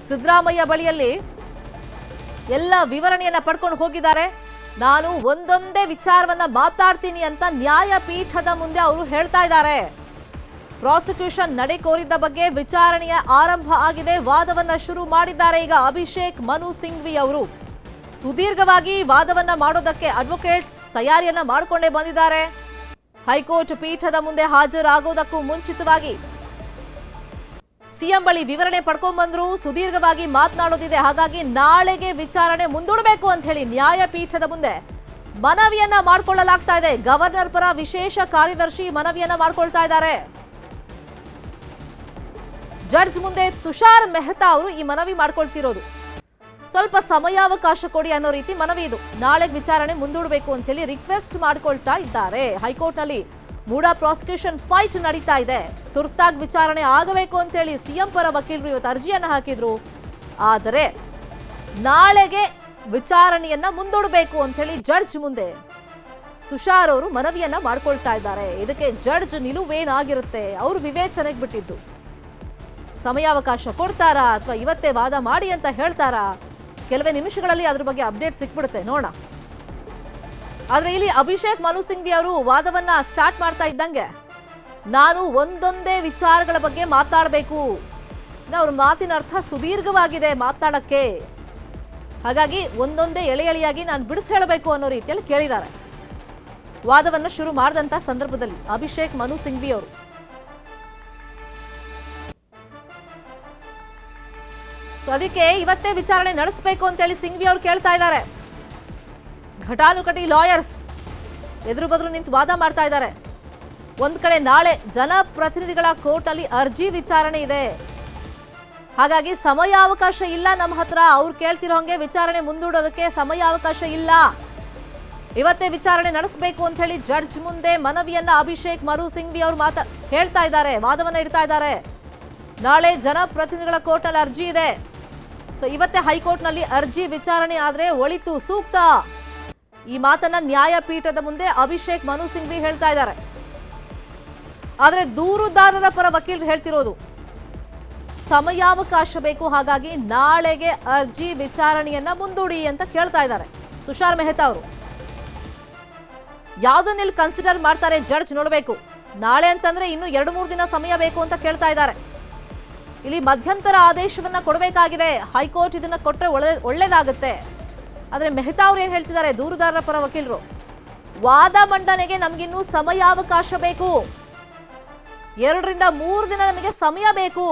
ಸಿದ್ದರಾಮಯ್ಯ ಬಳಿಯಲ್ಲಿ ಎಲ್ಲ ವಿವರಣೆಯನ್ನ ಪಡ್ಕೊಂಡು ಹೋಗಿದ್ದಾರೆ. ನಾನು ಒಂದೊಂದೇ ವಿಚಾರವನ್ನ ಮಾತಾಡ್ತೀನಿ ಅಂತ ನ್ಯಾಯಪೀಠದ ಮುಂದೆ ಅವರು ಹೇಳ್ತಾ ಇದ್ದಾರೆ. ಪ್ರಾಸಿಕ್ಯೂಷನ್ ನಡೆ ಕೋರಿದ್ದ ಬಗ್ಗೆ ವಿಚಾರಣೆಯ ಆರಂಭ ಆಗಿದೆ. ವಾದವನ್ನ ಶುರು ಮಾಡಿದ್ದಾರೆ ಈಗ ಅಭಿಷೇಕ್ ಮನು ಸಿಂಘ್ವಿ ಅವರು. ಸುದೀರ್ಘವಾಗಿ ವಾದವನ್ನ ಮಾಡೋದಕ್ಕೆ ಅಡ್ವೊಕೇಟ್ಸ್ ತಯಾರಿಯನ್ನ ಮಾಡಿಕೊಂಡೇ ಬಂದಿದ್ದಾರೆ. ಹೈಕೋರ್ಟ್ ಪೀಠದ ಮುಂದೆ ಹಾಜರಾಗೋದಕ್ಕೂ ಮುಂಚಿತವಾಗಿ ಸಿಎಂ ಬಳಿ ವಿವರಣೆ ಪಡ್ಕೊಂಡ್ಬಂದ್ರು. ಸುದೀರ್ಘವಾಗಿ ಮಾತನಾಡೋದಿದೆ. ಹಾಗಾಗಿ ನಾಳೆಗೆ ವಿಚಾರಣೆ ಮುಂದೂಡಬೇಕು ಅಂತ ಹೇಳಿ ನ್ಯಾಯಪೀಠದ ಮುಂದೆ ಮನವಿಯನ್ನ ಮಾಡಿಕೊಳ್ಳಲಾಗ್ತಾ ಇದೆ. ಗವರ್ನರ್ ಪರ ವಿಶೇಷ ಕಾರ್ಯದರ್ಶಿ ಮನವಿಯನ್ನ ಮಾಡಿಕೊಳ್ತಾ ಇದ್ದಾರೆ. ಜಡ್ಜ್ ಮುಂದೆ ತುಷಾರ್ ಮೆಹ್ತಾ ಅವರು ಈ ಮನವಿ ಮಾಡ್ಕೊಳ್ತಿರೋದು. ಸ್ವಲ್ಪ ಸಮಯಾವಕಾಶ ಕೊಡಿ ಅನ್ನೋ ರೀತಿ ಮನವಿ ಇದು. ನಾಳೆ ವಿಚಾರಣೆ ಮುಂದೂಡಬೇಕು ಅಂತ ಹೇಳಿ ರಿಕ್ವೆಸ್ಟ್ ಮಾಡ್ಕೊಳ್ತಾ ಇದ್ದಾರೆ. ಹೈಕೋರ್ಟ್ನಲ್ಲಿ ಮೂಡ ಪ್ರಾಸಿಕ್ಯೂಷನ್ ಫೈಟ್ ನಡೀತಾ ಇದೆ. ತುರ್ತಾಗಿ ವಿಚಾರಣೆ ಆಗಬೇಕು ಅಂತ ಹೇಳಿ ಸಿಎಂ ಪರ ವಕೀಲರು ಇವತ್ತು ಅರ್ಜಿಯನ್ನ ಹಾಕಿದ್ರು. ಆದರೆ ನಾಳೆಗೆ ವಿಚಾರಣೆಯನ್ನ ಮುಂದೂಡಬೇಕು ಅಂತ ಹೇಳಿ ಜಡ್ಜ್ ಮುಂದೆ ತುಷಾರ್ ಅವರು ಮನವಿಯನ್ನ ಮಾಡ್ಕೊಳ್ತಾ ಇದ್ದಾರೆ. ಇದಕ್ಕೆ ಜಡ್ಜ್ ನಿಲುವೇನಾಗಿರುತ್ತೆ, ಅವರು ವಿವೇಚನೆಗೆ ಬಿಟ್ಟಿದ್ದು. ಸಮಯಾವಕಾಶ ಕೊಡ್ತಾರಾ ಅಥವಾ ಇವತ್ತೇ ವಾದ ಮಾಡಿ ಅಂತ ಹೇಳ್ತಾರಾ? ಕೆಲವೇ ನಿಮಿಷಗಳಲ್ಲಿ ಅದ್ರ ಬಗ್ಗೆ ಅಪ್ಡೇಟ್ ಸಿಕ್ಬಿಡುತ್ತೆ, ನೋಡೋಣ. ಆದ್ರೆ ಇಲ್ಲಿ ಅಭಿಷೇಕ್ ಮನು ಸಿಂಘ್ವಿ ಅವರು ವಾದವನ್ನ ಸ್ಟಾರ್ಟ್ ಮಾಡ್ತಾ ಇದ್ದಂಗೆ ನಾನು ಒಂದೊಂದೇ ವಿಚಾರಗಳ ಬಗ್ಗೆ ಮಾತಾಡಬೇಕು, ಅವ್ರ ಮಾತಿನ ಅರ್ಥ ಸುದೀರ್ಘವಾಗಿದೆ ಮಾತನಾಡಕ್ಕೆ, ಹಾಗಾಗಿ ಒಂದೊಂದೇ ಎಳೆಯಾಗಿ ನಾನು ಬಿಡಿಸಿ ಹೇಳಬೇಕು ಅನ್ನೋ ರೀತಿಯಲ್ಲಿ ಕೇಳಿದ್ದಾರೆ. ವಾದವನ್ನ ಶುರು ಮಾಡಿದಂತ ಸಂದರ್ಭದಲ್ಲಿ ಅಭಿಷೇಕ್ ಮನು ಸಿಂಘ್ವಿ ಅವರು ಸೊ ಅದಕ್ಕೆ ಇವತ್ತೇ ವಿಚಾರಣೆ ನಡೆಸಬೇಕು ಅಂತೇಳಿ ಸಿಂಘ್ವಿ ಅವರು ಕೇಳ್ತಾ ಇದ್ದಾರೆ. ಘಟಾನುಘಟಿ ಲಾಯರ್ಸ್ ಎದುರು ಬದ್ರು ನಿಂತು ವಾದ ಮಾಡ್ತಾ ಇದ್ದಾರೆ. ಒಂದ್ ಕಡೆ ನಾಳೆ ಜನಪ್ರತಿನಿಧಿಗಳ ಕೋರ್ಟ್ ಅಲ್ಲಿ ಅರ್ಜಿ ವಿಚಾರಣೆ ಇದೆ, ಹಾಗಾಗಿ ಸಮಯಾವಕಾಶ ಇಲ್ಲ ನಮ್ಮ ಹತ್ರ. ಅವ್ರು ಕೇಳ್ತಿರೋ ಹಂಗೆ ವಿಚಾರಣೆ ಮುಂದೂಡೋದಕ್ಕೆ ಸಮಯಾವಕಾಶ ಇಲ್ಲ. ಇವತ್ತೇ ವಿಚಾರಣೆ ನಡೆಸಬೇಕು ಅಂತ ಹೇಳಿ ಜಡ್ಜ್ ಮುಂದೆ ಮನವಿಯನ್ನ ಅಭಿಷೇಕ್ ಮನು ಸಿಂಘ್ವಿ ಅವರು ಹೇಳ್ತಾ ಇದ್ದಾರೆ, ವಾದವನ್ನ ಇಡ್ತಾ ಇದ್ದಾರೆ. ನಾಳೆ ಜನಪ್ರತಿನಿಧಿಗಳ ಕೋರ್ಟ್ ಅಲ್ಲಿ ಅರ್ಜಿ ಇದೆ. ಸೊ ಇವತ್ತೇ ಹೈಕೋರ್ಟ್ ನಲ್ಲಿ ಅರ್ಜಿ ವಿಚಾರಣೆ ಆದ್ರೆ ಒಳಿತು, ಸೂಕ್ತ. ಈ ಮಾತನ್ನ ನ್ಯಾಯಪೀಠದ ಮುಂದೆ ಅಭಿಷೇಕ್ ಮನು ಸಿಂಘ್ವಿ ಹೇಳ್ತಾ ಇದ್ದಾರೆ. ಆದ್ರೆ ದೂರುದಾರರ ಪರ ವಕೀಲರು ಹೇಳ್ತಿರೋದು ಸಮಯಾವಕಾಶ ಬೇಕು, ಹಾಗಾಗಿ ನಾಳೆಗೆ ಅರ್ಜಿ ವಿಚಾರಣೆಯನ್ನ ಮುಂದೂಡಿ ಅಂತ ಕೇಳ್ತಾ ಇದ್ದಾರೆ ತುಷಾರ್ ಮೆಹ್ತಾ ಅವರು. ಯಾವ್ದನ್ನೆಲ್ಲಿ ಕನ್ಸಿಡರ್ ಮಾಡ್ತಾರೆ ಜಡ್ಜ್ ನೋಡಬೇಕು. ನಾಳೆ ಅಂತಂದ್ರೆ ಇನ್ನು 2-3 ದಿನ ಸಮಯ ಬೇಕು ಅಂತ ಕೇಳ್ತಾ ಇದ್ದಾರೆ. ಇಲ್ಲಿ ಮಧ್ಯಂತರ ಆದೇಶವನ್ನ ಕೊಡಬೇಕಾಗಿದೆ. ಹೈಕೋರ್ಟ್ ಇದನ್ನ ಕೊಟ್ರೆ ಒಳ್ಳೇದಾಗುತ್ತೆ. ಆದ್ರೆ ಮೆಹ್ತಾ ಅವ್ರು ಏನ್ ಹೇಳ್ತಿದ್ದಾರೆ, ದೂರುದಾರರ ಪರ ವಕೀಲರು, ವಾದ ಮಂಡನೆಗೆ ನಮ್ಗಿನ್ನೂ ಸಮಯಾವಕಾಶ ಬೇಕು, 2-3 ದಿನ ನಮಗೆ ಸಮಯ ಬೇಕು,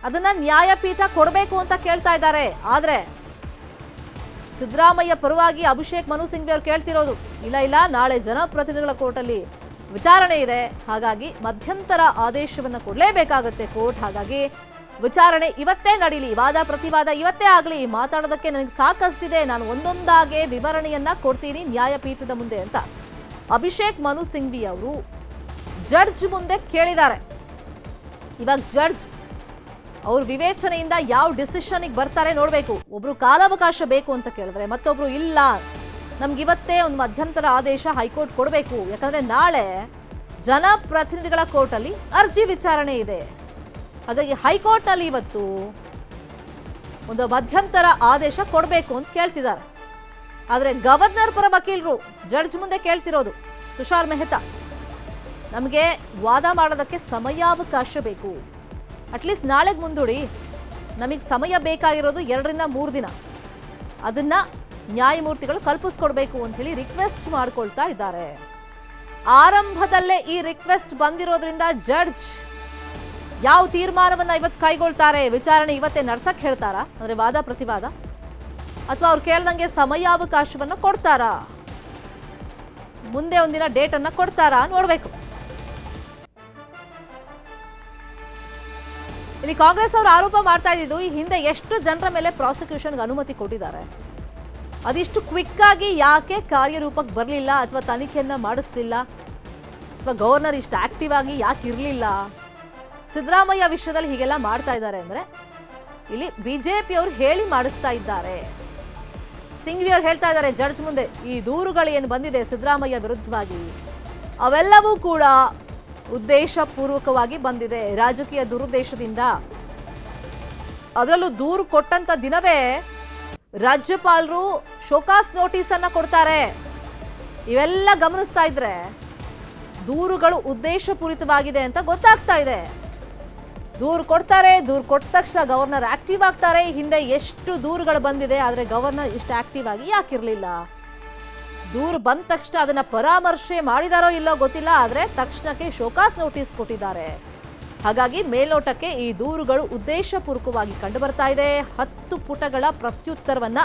ಅದನ್ನ ನ್ಯಾಯಪೀಠ ಕೊಡಬೇಕು ಅಂತ ಕೇಳ್ತಾ ಇದ್ದಾರೆ. ಆದ್ರೆ ಸಿದ್ದರಾಮಯ್ಯ ಪರವಾಗಿ ಅಭಿಷೇಕ್ ಮನು ಸಿಂಘ್ವಿ ಅವರು ಕೇಳ್ತಿರೋದು, ಇಲ್ಲ ನಾಳೆ ಜನಪ್ರತಿನಿಧಿಗಳ ಕೋರ್ಟಲ್ಲಿ ವಿಚಾರಣೆ ಇದೆ, ಹಾಗಾಗಿ ಮಧ್ಯಂತರ ಆದೇಶವನ್ನ ಕೊಡಲೇಬೇಕಾಗುತ್ತೆ ಕೋರ್ಟ್, ಹಾಗಾಗಿ ವಿಚಾರಣೆ ಇವತ್ತೇ ನಡೀಲಿ, ವಾದ ಪ್ರತಿವಾದ ಇವತ್ತೇ ಆಗ್ಲಿ, ಮಾತಾಡೋದಕ್ಕೆ ನನಗೆ ಸಾಕಷ್ಟಿದೆ, ನಾನು ಒಂದೊಂದಾಗೆ ವಿವರಣೆಯನ್ನ ಕೊಡ್ತೀನಿ ನ್ಯಾಯಪೀಠದ ಮುಂದೆ ಅಂತ ಅಭಿಷೇಕ್ ಮನು ಸಿಂಘ್ವಿ ಅವರು ಜಡ್ಜ್ ಮುಂದೆ ಕೇಳಿದ್ದಾರೆ. ಇವಾಗ ಜಡ್ಜ್ ಅವ್ರ ವಿವೇಚನೆಯಿಂದ ಯಾವ ಡಿಸಿಷನ್ಗೆ ಬರ್ತಾರೆ ನೋಡ್ಬೇಕು. ಒಬ್ರು ಕಾಲಾವಕಾಶ ಬೇಕು ಅಂತ ಕೇಳಿದ್ರೆ, ಮತ್ತೊಬ್ರು ಇಲ್ಲ ನಮ್ಗೆ ಇವತ್ತೇ ಒಂದು ಮಧ್ಯಂತರ ಆದೇಶ ಹೈಕೋರ್ಟ್ ಕೊಡಬೇಕು, ಯಾಕಂದ್ರೆ ನಾಳೆ ಜನಪ್ರತಿನಿಧಿಗಳ ಕೋರ್ಟ್ ಅಲ್ಲಿ ಅರ್ಜಿ ವಿಚಾರಣೆ ಇದೆ, ಹಾಗಾಗಿ ಹೈಕೋರ್ಟ್ ನಲ್ಲಿ ಇವತ್ತು ಒಂದು ಮಧ್ಯಂತರ ಆದೇಶ ಕೊಡಬೇಕು ಅಂತ ಕೇಳ್ತಿದ್ದಾರೆ. ಆದ್ರೆ ಗವರ್ನರ್ ಪರ ವಕೀಲರು ಜಡ್ಜ್ ಮುಂದೆ ಕೇಳ್ತಿರೋದು ತುಷಾರ್ ಮೆಹ್ತಾ, ನಮಗೆ ವಾದ ಮಾಡೋದಕ್ಕೆ ಸಮಯಾವಕಾಶ ಬೇಕು, ಅಟ್ಲೀಸ್ಟ್ ನಾಳೆಗೆ ಮುಂದೂಡಿ, ನಮಗೆ ಸಮಯ ಬೇಕಾಗಿರೋದು 2-3 ದಿನ, ಅದನ್ನ ನ್ಯಾಯಮೂರ್ತಿಗಳು ಕಲ್ಪಿಸ್ಕೊಡ್ಬೇಕು ಅಂತ ಹೇಳಿ ರಿಕ್ವೆಸ್ಟ್ ಮಾಡ್ಕೊಳ್ತಾ ಇದ್ದಾರೆ. ಆರಂಭದಲ್ಲೇ ಈ ರಿಕ್ವೆಸ್ಟ್ ಬಂದಿರೋದ್ರಿಂದ ಜಡ್ಜ್ ಯಾವ ತೀರ್ಮಾನವನ್ನ ಇವತ್ತು ಕೈಗೊಳ್ತಾರೆ, ವಿಚಾರಣೆ ಇವತ್ತೇ ನಡ್ಸಕ್ ಹೇಳ್ತಾರಾ, ಅಂದ್ರೆ ವಾದ ಪ್ರತಿವಾದ, ಅಥವಾ ಅವ್ರು ಕೇಳ್ದಂಗೆ ಸಮಯಾವಕಾಶವನ್ನ ಕೊಡ್ತಾರಾ, ಮುಂದೆ ಒಂದಿನ ಡೇಟ್ ಅನ್ನ ಕೊಡ್ತಾರಾ ನೋಡ್ಬೇಕು. ಇಲ್ಲಿ ಕಾಂಗ್ರೆಸ್ ಅವರು ಆರೋಪ ಮಾಡ್ತಾ ಇದ್ದು, ಈ ಹಿಂದೆ ಎಷ್ಟು ಜನರ ಮೇಲೆ ಪ್ರಾಸಿಕ್ಯೂಷನ್ಗೆ ಅನುಮತಿ ಕೊಟ್ಟಿದ್ದಾರೆ, ಅದಿಷ್ಟು ಕ್ವಿಕ್ ಆಗಿ ಯಾಕೆ ಕಾರ್ಯರೂಪಕ್ಕೆ ಬರಲಿಲ್ಲ, ಅಥವಾ ತನಿಖೆಯನ್ನ ಮಾಡಿಸ್ತಿಲ್ಲ, ಅಥವಾ ಗವರ್ನರ್ ಇಷ್ಟು ಆಕ್ಟಿವ್ ಆಗಿ ಯಾಕೆ ಇರಲಿಲ್ಲ. ಸಿದ್ದರಾಮಯ್ಯ ವಿಷಯದಲ್ಲಿ ಹೀಗೆಲ್ಲ ಮಾಡ್ತಾ ಇದ್ದಾರೆ ಅಂದ್ರೆ ಇಲ್ಲಿ ಬಿಜೆಪಿ ಅವರು ಹೇಳಿ ಮಾಡಿಸ್ತಾ ಇದ್ದಾರೆ. ಸಿಂಘ್ವಿ ಅವರು ಹೇಳ್ತಾ ಇದ್ದಾರೆ ಜಡ್ಜ್ ಮುಂದೆ, ಈ ದೂರುಗಳು ಏನು ಬಂದಿದೆ ಸಿದ್ದರಾಮಯ್ಯ ವಿರುದ್ಧವಾಗಿ, ಅವೆಲ್ಲವೂ ಕೂಡ ಉದ್ದೇಶಪೂರ್ವಕವಾಗಿ ಬಂದಿದೆ, ರಾಜಕೀಯ ದುರುದ್ದೇಶದಿಂದ. ಅದರಲ್ಲೂ ದೂರು ಕೊಟ್ಟಂತ ದಿನವೇ ರಾಜ್ಯಪಾಲರು ಶೋಕಾಸ್ ನೋಟಿಸ್ ಅನ್ನ ಕೊಡ್ತಾರೆ. ಇವೆಲ್ಲ ಗಮನಿಸ್ತಾ ಇದ್ರೆ ದೂರುಗಳು ಉದ್ದೇಶಪೂರಿತವಾಗಿದೆ ಅಂತ ಗೊತ್ತಾಗ್ತಾ ಇದೆ. ದೂರು ಕೊಡ್ತಾರೆ, ದೂರು ಕೊಟ್ಟ ತಕ್ಷಣ ಗವರ್ನರ್ ಆಕ್ಟಿವ್ ಆಗ್ತಾರೆ. ಹಿಂದೆ ಎಷ್ಟು ದೂರುಗಳು ಬಂದಿದೆ, ಆದ್ರೆ ಗವರ್ನರ್ ಇಷ್ಟು ಆಕ್ಟಿವ್ ಆಗಿ ಯಾಕಿರ್ಲಿಲ್ಲ. ದೂರು ಬಂದ ತಕ್ಷಣ ಅದನ್ನ ಪರಾಮರ್ಶೆ ಮಾಡಿದಾರೋ ಇಲ್ಲೋ ಗೊತ್ತಿಲ್ಲ, ಆದ್ರೆ ತಕ್ಷಣಕ್ಕೆ ಶೋಕಾಸ್ ನೋಟಿಸ್ ಕೊಟ್ಟಿದ್ದಾರೆ. ಹಾಗಾಗಿ ಮೇಲ್ನೋಟಕ್ಕೆ ಈ ದೂರುಗಳು ಉದ್ದೇಶಪೂರ್ವಕವಾಗಿ ಕಂಡು ಬರ್ತಾ ಇದೆ. 10 ಪುಟಗಳ ಪ್ರತ್ಯುತ್ತರವನ್ನ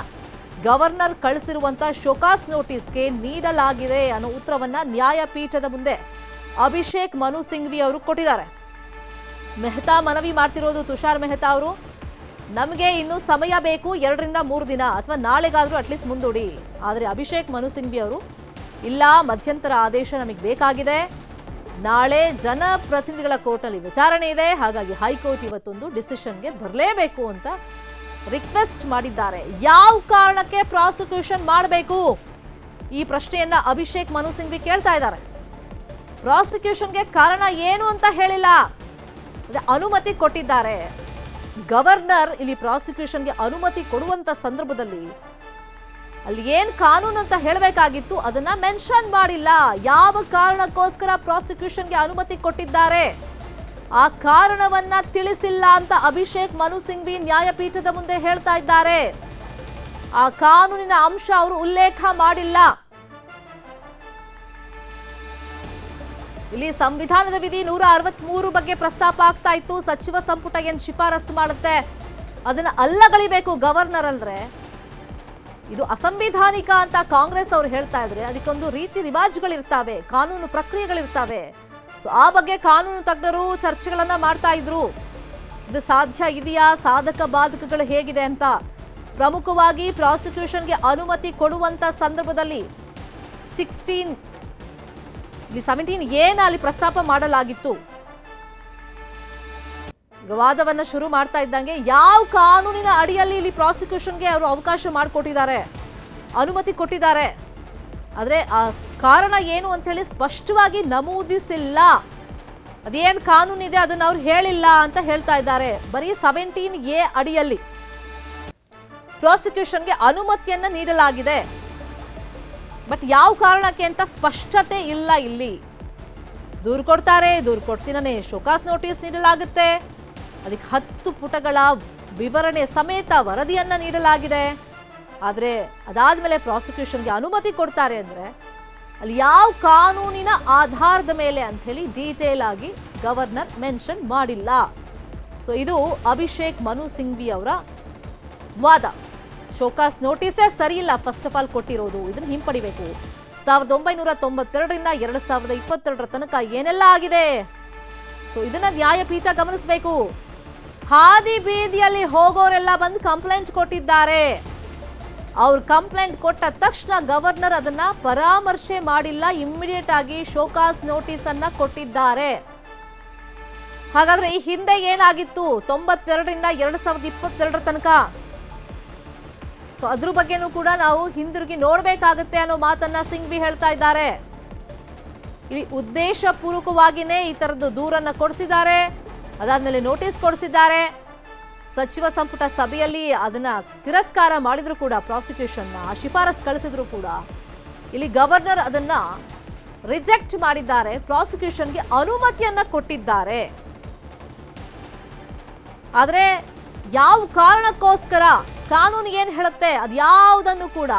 ಗವರ್ನರ್ ಕಳಿಸಿರುವಂತ ಶೋಕಾಸ್ ನೋಟಿಸ್ಗೆ ನೀಡಲಾಗಿದೆ ಅನ್ನೋ ಉತ್ತರವನ್ನ ನ್ಯಾಯಪೀಠದ ಮುಂದೆ ಅಭಿಷೇಕ್ ಮನು ಸಿಂಘ್ವಿ ಅವರು ಕೊಟ್ಟಿದ್ದಾರೆ. ಮೆಹ್ತಾ ಮನವಿ ಮಾಡ್ತಿರೋದು ತುಷಾರ್ ಮೆಹ್ತಾ ಅವರು, ನಮಗೆ ಇನ್ನೂ ಸಮಯ ಬೇಕು, 2-3 ದಿನ, ಅಥವಾ ನಾಳೆಗಾದ್ರೂ ಅಟ್ಲೀಸ್ಟ್ ಮುಂದೂಡಿ. ಆದರೆ ಅಭಿಷೇಕ್ ಮನು ಸಿಂಘ್ವಿ ಅವರು, ಇಲ್ಲ ಮಧ್ಯಂತರ ಆದೇಶ ನಮಗೆ ಬೇಕಾಗಿದೆ, ನಾಳೆ ಜನಪ್ರತಿನಿಧಿಗಳ ಕೋರ್ಟ್ನಲ್ಲಿ ವಿಚಾರಣೆ ಇದೆ, ಹಾಗಾಗಿ ಹೈಕೋರ್ಟ್ ಇವತ್ತೊಂದು ಡಿಸಿಷನ್ಗೆ ಬರಲೇಬೇಕು ಅಂತ ರಿಕ್ವೆಸ್ಟ್ ಮಾಡಿದ್ದಾರೆ. ಯಾವ ಕಾರಣಕ್ಕೆ ಪ್ರಾಸಿಕ್ಯೂಷನ್ ಮಾಡಬೇಕು, ಈ ಪ್ರಶ್ನೆಯನ್ನ ಅಭಿಷೇಕ್ ಮನು ಸಿಂಘ್ವಿ ಕೇಳ್ತಾ ಇದ್ದಾರೆ. ಪ್ರಾಸಿಕ್ಯೂಷನ್ಗೆ ಕಾರಣ ಏನು ಅಂತ ಹೇಳಿಲ್ಲ, ಅನುಮತಿ ಕೊಟ್ಟಿದ್ದಾರೆ. ಗವರ್ನರ್ ಇಲ್ಲಿ ಪ್ರಾಸಿಕ್ಯೂಷನ್ಗೆ ಅನುಮತಿ ಕೊಡುವಂತ ಸಂದರ್ಭದಲ್ಲಿ ಅಲ್ಲಿ ಏನ್ ಕಾನೂನು ಅಂತ ಹೇಳಬೇಕಾಗಿತ್ತು ಅದನ್ನ ಮೆನ್ಷನ್ ಮಾಡಿಲ್ಲ. ಯಾವ ಕಾರಣಕ್ಕೋಸ್ಕರ ಪ್ರಾಸಿಕ್ಯೂಷನ್ಗೆ ಅನುಮತಿ ಕೊಟ್ಟಿದ್ದಾರೆ ಆ ಕಾರಣವನ್ನ ತಿಳಿಸಿಲ್ಲ ಅಂತ ಅಭಿಷೇಕ್ ಮನು ಸಿಂಘ್ವಿ ನ್ಯಾಯಪೀಠದ ಮುಂದೆ ಹೇಳ್ತಾ ಇದ್ದಾರೆ. ಆ ಕಾನೂನಿನ ಅಂಶ ಅವರು ಉಲ್ಲೇಖ ಮಾಡಿಲ್ಲ. ಇಲ್ಲಿ ಸಂವಿಧಾನದ ವಿಧಿ 163 ಬಗ್ಗೆ ಪ್ರಸ್ತಾಪ ಆಗ್ತಾ ಇತ್ತು. ಸಚಿವ ಸಂಪುಟ ಏನ್ ಶಿಫಾರಸು ಮಾಡುತ್ತೆ, ಅದನ್ನ ಅಲ್ಲಗಳಿಬೇಕು ಗವರ್ನರ್ ಅಂದ್ರೆ ಇದು ಅಸಂವಿಧಾನಿಕ ಅಂತ ಕಾಂಗ್ರೆಸ್ ಅವರು ಹೇಳ್ತಾ ಇದ್ರೆ ಅದಕ್ಕೊಂದು ರೀತಿ ರಿವಾಜುಗಳಿರ್ತಾವೆ, ಕಾನೂನು ಪ್ರಕ್ರಿಯೆಗಳಿರ್ತಾವೆ. ಸೊ ಆ ಬಗ್ಗೆ ಕಾನೂನು ತಜ್ಞರು ಚರ್ಚೆಗಳನ್ನ ಮಾಡ್ತಾ ಇದ್ರು. ಇದು ಸಾಧ್ಯ ಇದೆಯಾ, ಸಾಧಕ ಬಾಧಕಗಳು ಹೇಗಿದೆ ಅಂತ. ಪ್ರಮುಖವಾಗಿ ಪ್ರಾಸಿಕ್ಯೂಷನ್ಗೆ ಅನುಮತಿ ಕೊಡುವಂತ ಸಂದರ್ಭದಲ್ಲಿ 17A ಅಲ್ಲಿ ಪ್ರಸ್ತಾಪ ಮಾಡಲಾಗಿತ್ತು. ವಾದವನ್ನ ಶುರು ಮಾಡ್ತಾ ಇದ್ದಂಗೆ ಯಾವ ಕಾನೂನಿನ ಅಡಿಯಲ್ಲಿ ಇಲ್ಲಿ ಪ್ರಾಸಿಕ್ಯೂಷನ್ಗೆ ಅವರು ಅವಕಾಶ ಮಾಡಿಕೊಟ್ಟಿದ್ದಾರೆ, ಅನುಮತಿ ಕೊಟ್ಟಿದ್ದಾರೆ, ಆದ್ರೆ ಆ ಕಾರಣ ಏನು ಅಂತ ಹೇಳಿ ಸ್ಪಷ್ಟವಾಗಿ ನಮೂದಿಸಿಲ್ಲ. ಅದೇನ್ ಕಾನೂನಿದೆ ಅದನ್ನ ಅವ್ರು ಹೇಳಿಲ್ಲ ಅಂತ ಹೇಳ್ತಾ ಇದ್ದಾರೆ. ಬರೀ 17A ಅಡಿಯಲ್ಲಿ ಪ್ರಾಸಿಕ್ಯೂಷನ್ಗೆ ಅನುಮತಿಯನ್ನ ನೀಡಲಾಗಿದೆ, ಬಟ್ ಯಾವ ಕಾರಣಕ್ಕೆ ಅಂತ ಸ್ಪಷ್ಟತೆ ಇಲ್ಲ. ಇಲ್ಲಿ ದೂರು ಕೊಡ್ತಾರೆ, ದೂರು ಕೊಡ್ತೀನೇ ಶೋಕಾಸ್ ನೋಟಿಸ್ ನೀಡಲಾಗುತ್ತೆ, ಅದಕ್ಕೆ 10 ಪುಟಗಳ ವಿವರಣೆ ಸಮೇತ ವರದಿಯನ್ನ ನೀಡಲಾಗಿದೆ. ಆದರೆ ಅದಾದ್ಮೇಲೆ ಪ್ರಾಸಿಕ್ಯೂಷನ್ಗೆ ಅನುಮತಿ ಕೊಡ್ತಾರೆ ಅಂದ್ರೆ ಅಲ್ಲಿ ಯಾವ ಕಾನೂನಿನ ಆಧಾರದ ಮೇಲೆ ಅಂತ ಹೇಳಿ ಡೀಟೇಲ್ ಆಗಿ ಗವರ್ನರ್ ಮೆನ್ಷನ್ ಮಾಡಿಲ್ಲ. ಸೊ ಇದು ಅಭಿಷೇಕ್ ಮನು ಸಿಂಘ್ವಿ ಅವರ ವಾದ. ಶೋಕಾಸ್ ನೋಟಿಸೇ ಸರಿ ಇಲ್ಲ, ಫಸ್ಟ್ ಆಫ್ ಆಲ್ ಕೊಟ್ಟಿರೋದು, ಇದನ್ನ ಹಿಂಪಡಿಬೇಕು. 1992ರಿಂದ 2022 ತನಕ ಏನೆಲ್ಲ ಆಗಿದೆ, ಸೊ ಇದನ್ನ ನ್ಯಾಯಪೀಠ ಗಮನಿಸಬೇಕು. ಹಾದಿ ಬೀದಿಯಲ್ಲಿ ಹೋಗೋರೆಲ್ಲ ಬಂದು ಕಂಪ್ಲೇಂಟ್ ಕೊಟ್ಟಿದ್ದಾರೆ. ಅವ್ರು ಕಂಪ್ಲೇಂಟ್ ಕೊಟ್ಟ ತಕ್ಷಣ ಗವರ್ನರ್ ಅದನ್ನ ಪರಾಮರ್ಶೆ ಮಾಡಿಲ್ಲ, ಇಮ್ಮಿಡಿಯೇಟ್ ಆಗಿ ಶೋಕಾಸ್ ನೋಟಿಸ್ ಅನ್ನ ಕೊಟ್ಟಿದ್ದಾರೆ. ಹಾಗಾದ್ರೆ ಈ ಹಿಂದೆ ಏನಾಗಿತ್ತು 92ರಿಂದ 2022 ತನಕ, ಸೊ ಅದ್ರ ಬಗ್ಗೆನೂ ಕೂಡ ನಾವು ಹಿಂದಿರುಗಿ ನೋಡ್ಬೇಕಾಗತ್ತೆ ಅನ್ನೋ ಮಾತನ್ನ ಸಿಂಘ್ವಿ ಹೇಳ್ತಾ ಇದ್ದಾರೆ. ಇಲ್ಲಿ ಉದ್ದೇಶ ಪೂರ್ವಕವಾಗಿನೇ ಈ ತರದ್ದು ದೂರನ್ನ ಕೊಡಿಸಿದ್ದಾರೆ, ಅದಾದ್ಮೇಲೆ ನೋಟಿಸ್ ಕೊಡಿಸಿದ್ದಾರೆ. ಸಚಿವ ಸಂಪುಟ ಸಭೆಯಲ್ಲಿ ಅದನ್ನ ತಿರಸ್ಕಾರ ಮಾಡಿದ್ರು ಕೂಡ, ಪ್ರಾಸಿಕ್ಯೂಷನ್ನ ಶಿಫಾರಸ್ ಕಳಿಸಿದ್ರು ಕೂಡ ಇಲ್ಲಿ ಗವರ್ನರ್ ಅದನ್ನ ರಿಜೆಕ್ಟ್ ಮಾಡಿದ್ದಾರೆ, ಪ್ರಾಸಿಕ್ಯೂಷನ್ಗೆ ಅನುಮತಿಯನ್ನ ಕೊಟ್ಟಿದ್ದಾರೆ. ಆದ್ರೆ ಯಾವ ಕಾರಣಕ್ಕೋಸ್ಕರ, ಕಾನೂನು ಏನ್ ಹೇಳುತ್ತೆ ಅದ್ಯಾವುದನ್ನು ಕೂಡ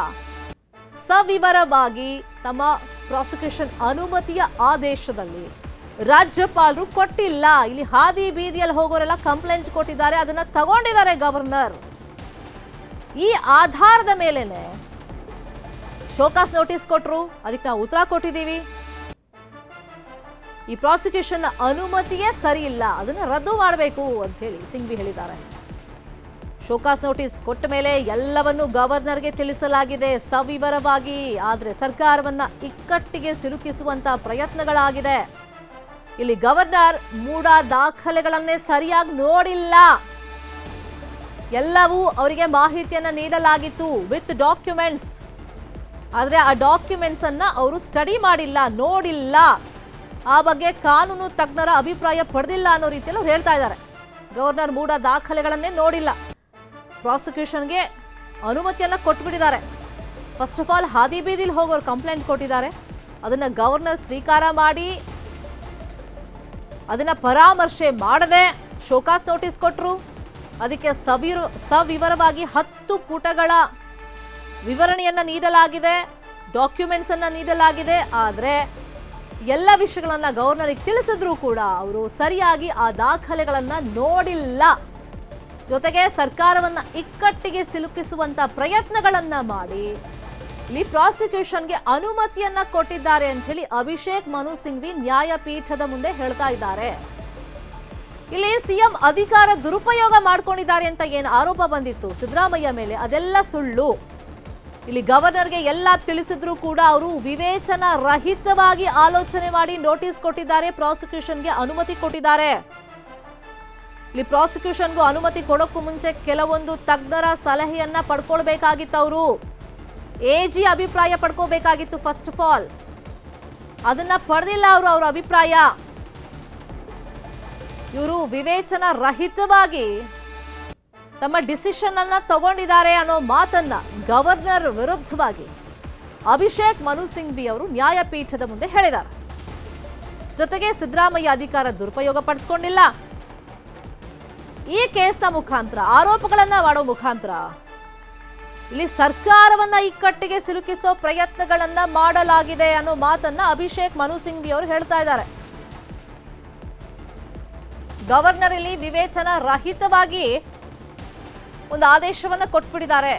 ಸವಿವರವಾಗಿ ತಮ್ಮ ಪ್ರಾಸಿಕ್ಯೂಷನ್ ಅನುಮತಿಯ ಆದೇಶದಲ್ಲಿ ರಾಜ್ಯಪಾಲರು ಕೊಟ್ಟಿಲ್ಲ. ಇಲ್ಲಿ ಹಾದಿ ಬೀದಿಯಲ್ಲಿ ಹೋಗೋರೆಲ್ಲ ಕಂಪ್ಲೇಂಟ್ ಕೊಟ್ಟಿದ್ದಾರೆ, ಅದನ್ನ ತಗೊಂಡಿದ್ದಾರೆ ಗವರ್ನರ್. ಈ ಆಧಾರದ ಮೇಲೆನೆ ಶೋಕಾಸ್ ನೋಟಿಸ್ ಕೊಟ್ರು, ಅದಕ್ಕೆ ನಾವು ಉತ್ತರ ಕೊಟ್ಟಿದ್ದೀವಿ. ಈ ಪ್ರಾಸಿಕ್ಯೂಷನ್ ಅನುಮತಿಯೇ ಸರಿ ಇಲ್ಲ, ಅದನ್ನ ರದ್ದು ಮಾಡಬೇಕು ಅಂತ ಹೇಳಿ ಸಿಂಘ್ವಿ ಹೇಳಿದ್ದಾರೆ. ಶೋಕಾಸ್ ನೋಟಿಸ್ ಕೊಟ್ಟ ಮೇಲೆ ಎಲ್ಲವನ್ನೂ ಗವರ್ನರ್ಗೆ ತಿಳಿಸಲಾಗಿದೆ ಸವಿವರವಾಗಿ. ಆದ್ರೆ ಸರ್ಕಾರವನ್ನ ಇಕ್ಕಟ್ಟಿಗೆ ಸಿಲುಕಿಸುವಂತ ಪ್ರಯತ್ನಗಳಾಗಿದೆ. ಇಲ್ಲಿ ಗವರ್ನರ್ ಮೂಢ ದಾಖಲೆಗಳನ್ನೇ ಸರಿಯಾಗಿ ನೋಡಿಲ್ಲ. ಎಲ್ಲವೂ ಅವರಿಗೆ ಮಾಹಿತಿಯನ್ನ ನೀಡಲಾಗಿತ್ತು ವಿತ್ ಡಾಕ್ಯುಮೆಂಟ್ಸ್, ಆದ್ರೆ ಆ ಡಾಕ್ಯುಮೆಂಟ್ಸ್ ಅನ್ನ ಅವರು ಸ್ಟಡಿ ಮಾಡಿಲ್ಲ, ನೋಡಿಲ್ಲ. ಆ ಬಗ್ಗೆ ಕಾನೂನು ತಜ್ಞರ ಅಭಿಪ್ರಾಯ ಪಡೆದಿಲ್ಲ ಅನ್ನೋ ರೀತಿಯಲ್ಲಿ ಅವ್ರು ಹೇಳ್ತಾ ಇದ್ದಾರೆ. ಗವರ್ನರ್ ಮೂಢ ದಾಖಲೆಗಳನ್ನೇ ನೋಡಿಲ್ಲ, ಪ್ರಾಸಿಕ್ಯೂಷನ್ಗೆ ಅನುಮತಿಯನ್ನ ಕೊಟ್ಬಿಟ್ಟಿದ್ದಾರೆ. ಫಸ್ಟ್ ಆಫ್ ಆಲ್ ಹಾದಿ ಬೀದಿಲಿ ಹೋಗೋರು ಕಂಪ್ಲೇಂಟ್ ಕೊಟ್ಟಿದ್ದಾರೆ, ಅದನ್ನ ಗವರ್ನರ್ ಸ್ವೀಕಾರ ಮಾಡಿ ಅದನ್ನ ಪರಾಮರ್ಶೆ ಮಾಡದೆ ಶೋಕಾಸ್ ನೋಟಿಸ್ ಕೊಟ್ಟರು. ಅದಕ್ಕೆ ಸವಿವರವಾಗಿ 10 ಪುಟಗಳ ವಿವರಣೆಯನ್ನ ನೀಡಲಾಗಿದೆ, ಡಾಕ್ಯುಮೆಂಟ್ಸ್ ಅನ್ನ ನೀಡಲಾಗಿದೆ. ಆದ್ರೆ ಎಲ್ಲ ವಿಷಯಗಳನ್ನ ಗವರ್ನರಿಗೆ ತಿಳಿಸಿದ್ರು ಕೂಡ ಅವರು ಸರಿಯಾಗಿ ಆ ದಾಖಲೆಗಳನ್ನ ನೋಡಿಲ್ಲ. ಜೊತೆಗೆ ಸರ್ಕಾರವನ್ನ ಇಕ್ಕಟ್ಟಿಗೆ ಸಿಲುಕಿಸುವಂತ ಪ್ರಯತ್ನಗಳನ್ನ ಮಾಡಿ ಇಲ್ಲಿ ಪ್ರಾಸಿಕ್ಯೂಷನ್ಗೆ ಅನುಮತಿಯನ್ನ ಕೊಟ್ಟಿದ್ದಾರೆ ಅಂತ ಹೇಳಿ ಅಭಿಷೇಕ್ ಮನು ಸಿಂಘ್ವಿ ನ್ಯಾಯಪೀಠದ ಮುಂದೆ ಹೇಳ್ತಾ ಇದ್ದಾರೆ. ಇಲ್ಲಿ ಸಿಎಂ ಅಧಿಕಾರ ದುರುಪಯೋಗ ಮಾಡ್ಕೊಂಡಿದ್ದಾರೆ ಅಂತ ಏನು ಆರೋಪ ಬಂದಿತ್ತು ಸಿದ್ದರಾಮಯ್ಯ ಮೇಲೆ, ಅದೆಲ್ಲ ಸುಳ್ಳು. ಇಲ್ಲಿ ಗವರ್ನರ್ಗೆ ಎಲ್ಲ ತಿಳಿಸಿದ್ರು ಕೂಡ ಅವರು ವಿವೇಚನಾ ರಹಿತವಾಗಿ ಆಲೋಚನೆ ಮಾಡಿ ನೋಟಿಸ್ ಕೊಟ್ಟಿದ್ದಾರೆ, ಪ್ರಾಸಿಕ್ಯೂಷನ್ಗೆ ಅನುಮತಿ ಕೊಟ್ಟಿದ್ದಾರೆ. ಇಲ್ಲಿ ಪ್ರಾಸಿಕ್ಯೂಷನ್ಗೂ ಅನುಮತಿ ಕೊಡೋಕ್ಕೂ ಮುಂಚೆ ಕೆಲವೊಂದು ತಜ್ಞರ ಸಲಹೆಯನ್ನ ಪಡ್ಕೊಳ್ಬೇಕಾಗಿತ್ತು. ಅವರು ಎಜಿ ಅಭಿಪ್ರಾಯ ಪಡ್ಕೋಬೇಕಾಗಿತ್ತು ಫಸ್ಟ್ ಆಫ್ ಆಲ್, ಅದನ್ನ ಪಡೆದಿಲ್ಲ ಅವರು. ಅವರ ಅಭಿಪ್ರಾಯ ಇವರು ವಿವೇಚನಾ ರಹಿತವಾಗಿ ತಮ್ಮ ಡಿಸಿಷನ್ ಅನ್ನ ತಗೊಂಡಿದ್ದಾರೆ ಅನ್ನೋ ಮಾತನ್ನ ಗವರ್ನರ್ ವಿರುದ್ಧವಾಗಿ ಅಭಿಷೇಕ್ ಮನು ಸಿಂಘ್ವಿ ಅವರು ನ್ಯಾಯಪೀಠದ ಮುಂದೆ ಹೇಳಿದ್ದಾರೆ. ಜೊತೆಗೆ ಸಿದ್ದರಾಮಯ್ಯ ಅಧಿಕಾರ ದುರುಪಯೋಗ ಪಡಿಸಿಕೊಂಡಿಲ್ಲ. ಈ ಕೇಸ್ನ ಮುಖಾಂತರ, ಆರೋಪಗಳನ್ನ ಮಾಡೋ ಮುಖಾಂತರ ಇಲ್ಲಿ ಸರ್ಕಾರವನ್ನ ಇಕ್ಕಟ್ಟಿಗೆ ಸಿಲುಕಿಸೋ ಪ್ರಯತ್ನಗಳನ್ನ ಮಾಡಲಾಗಿದೆ ಅನ್ನೋ ಮಾತನ್ನ ಅಭಿಷೇಕ್ ಮನು ಸಿಂಘ್ವಿ ಅವರು ಹೇಳ್ತಾ ಇದ್ದಾರೆ. ಗವರ್ನರ್ ಇಲ್ಲಿ ವಿವೇಚನಾ ರಹಿತವಾಗಿ ಒಂದು ಆದೇಶವನ್ನ ಕೊಟ್ಬಿಟ್ಟಿದ್ದಾರೆ.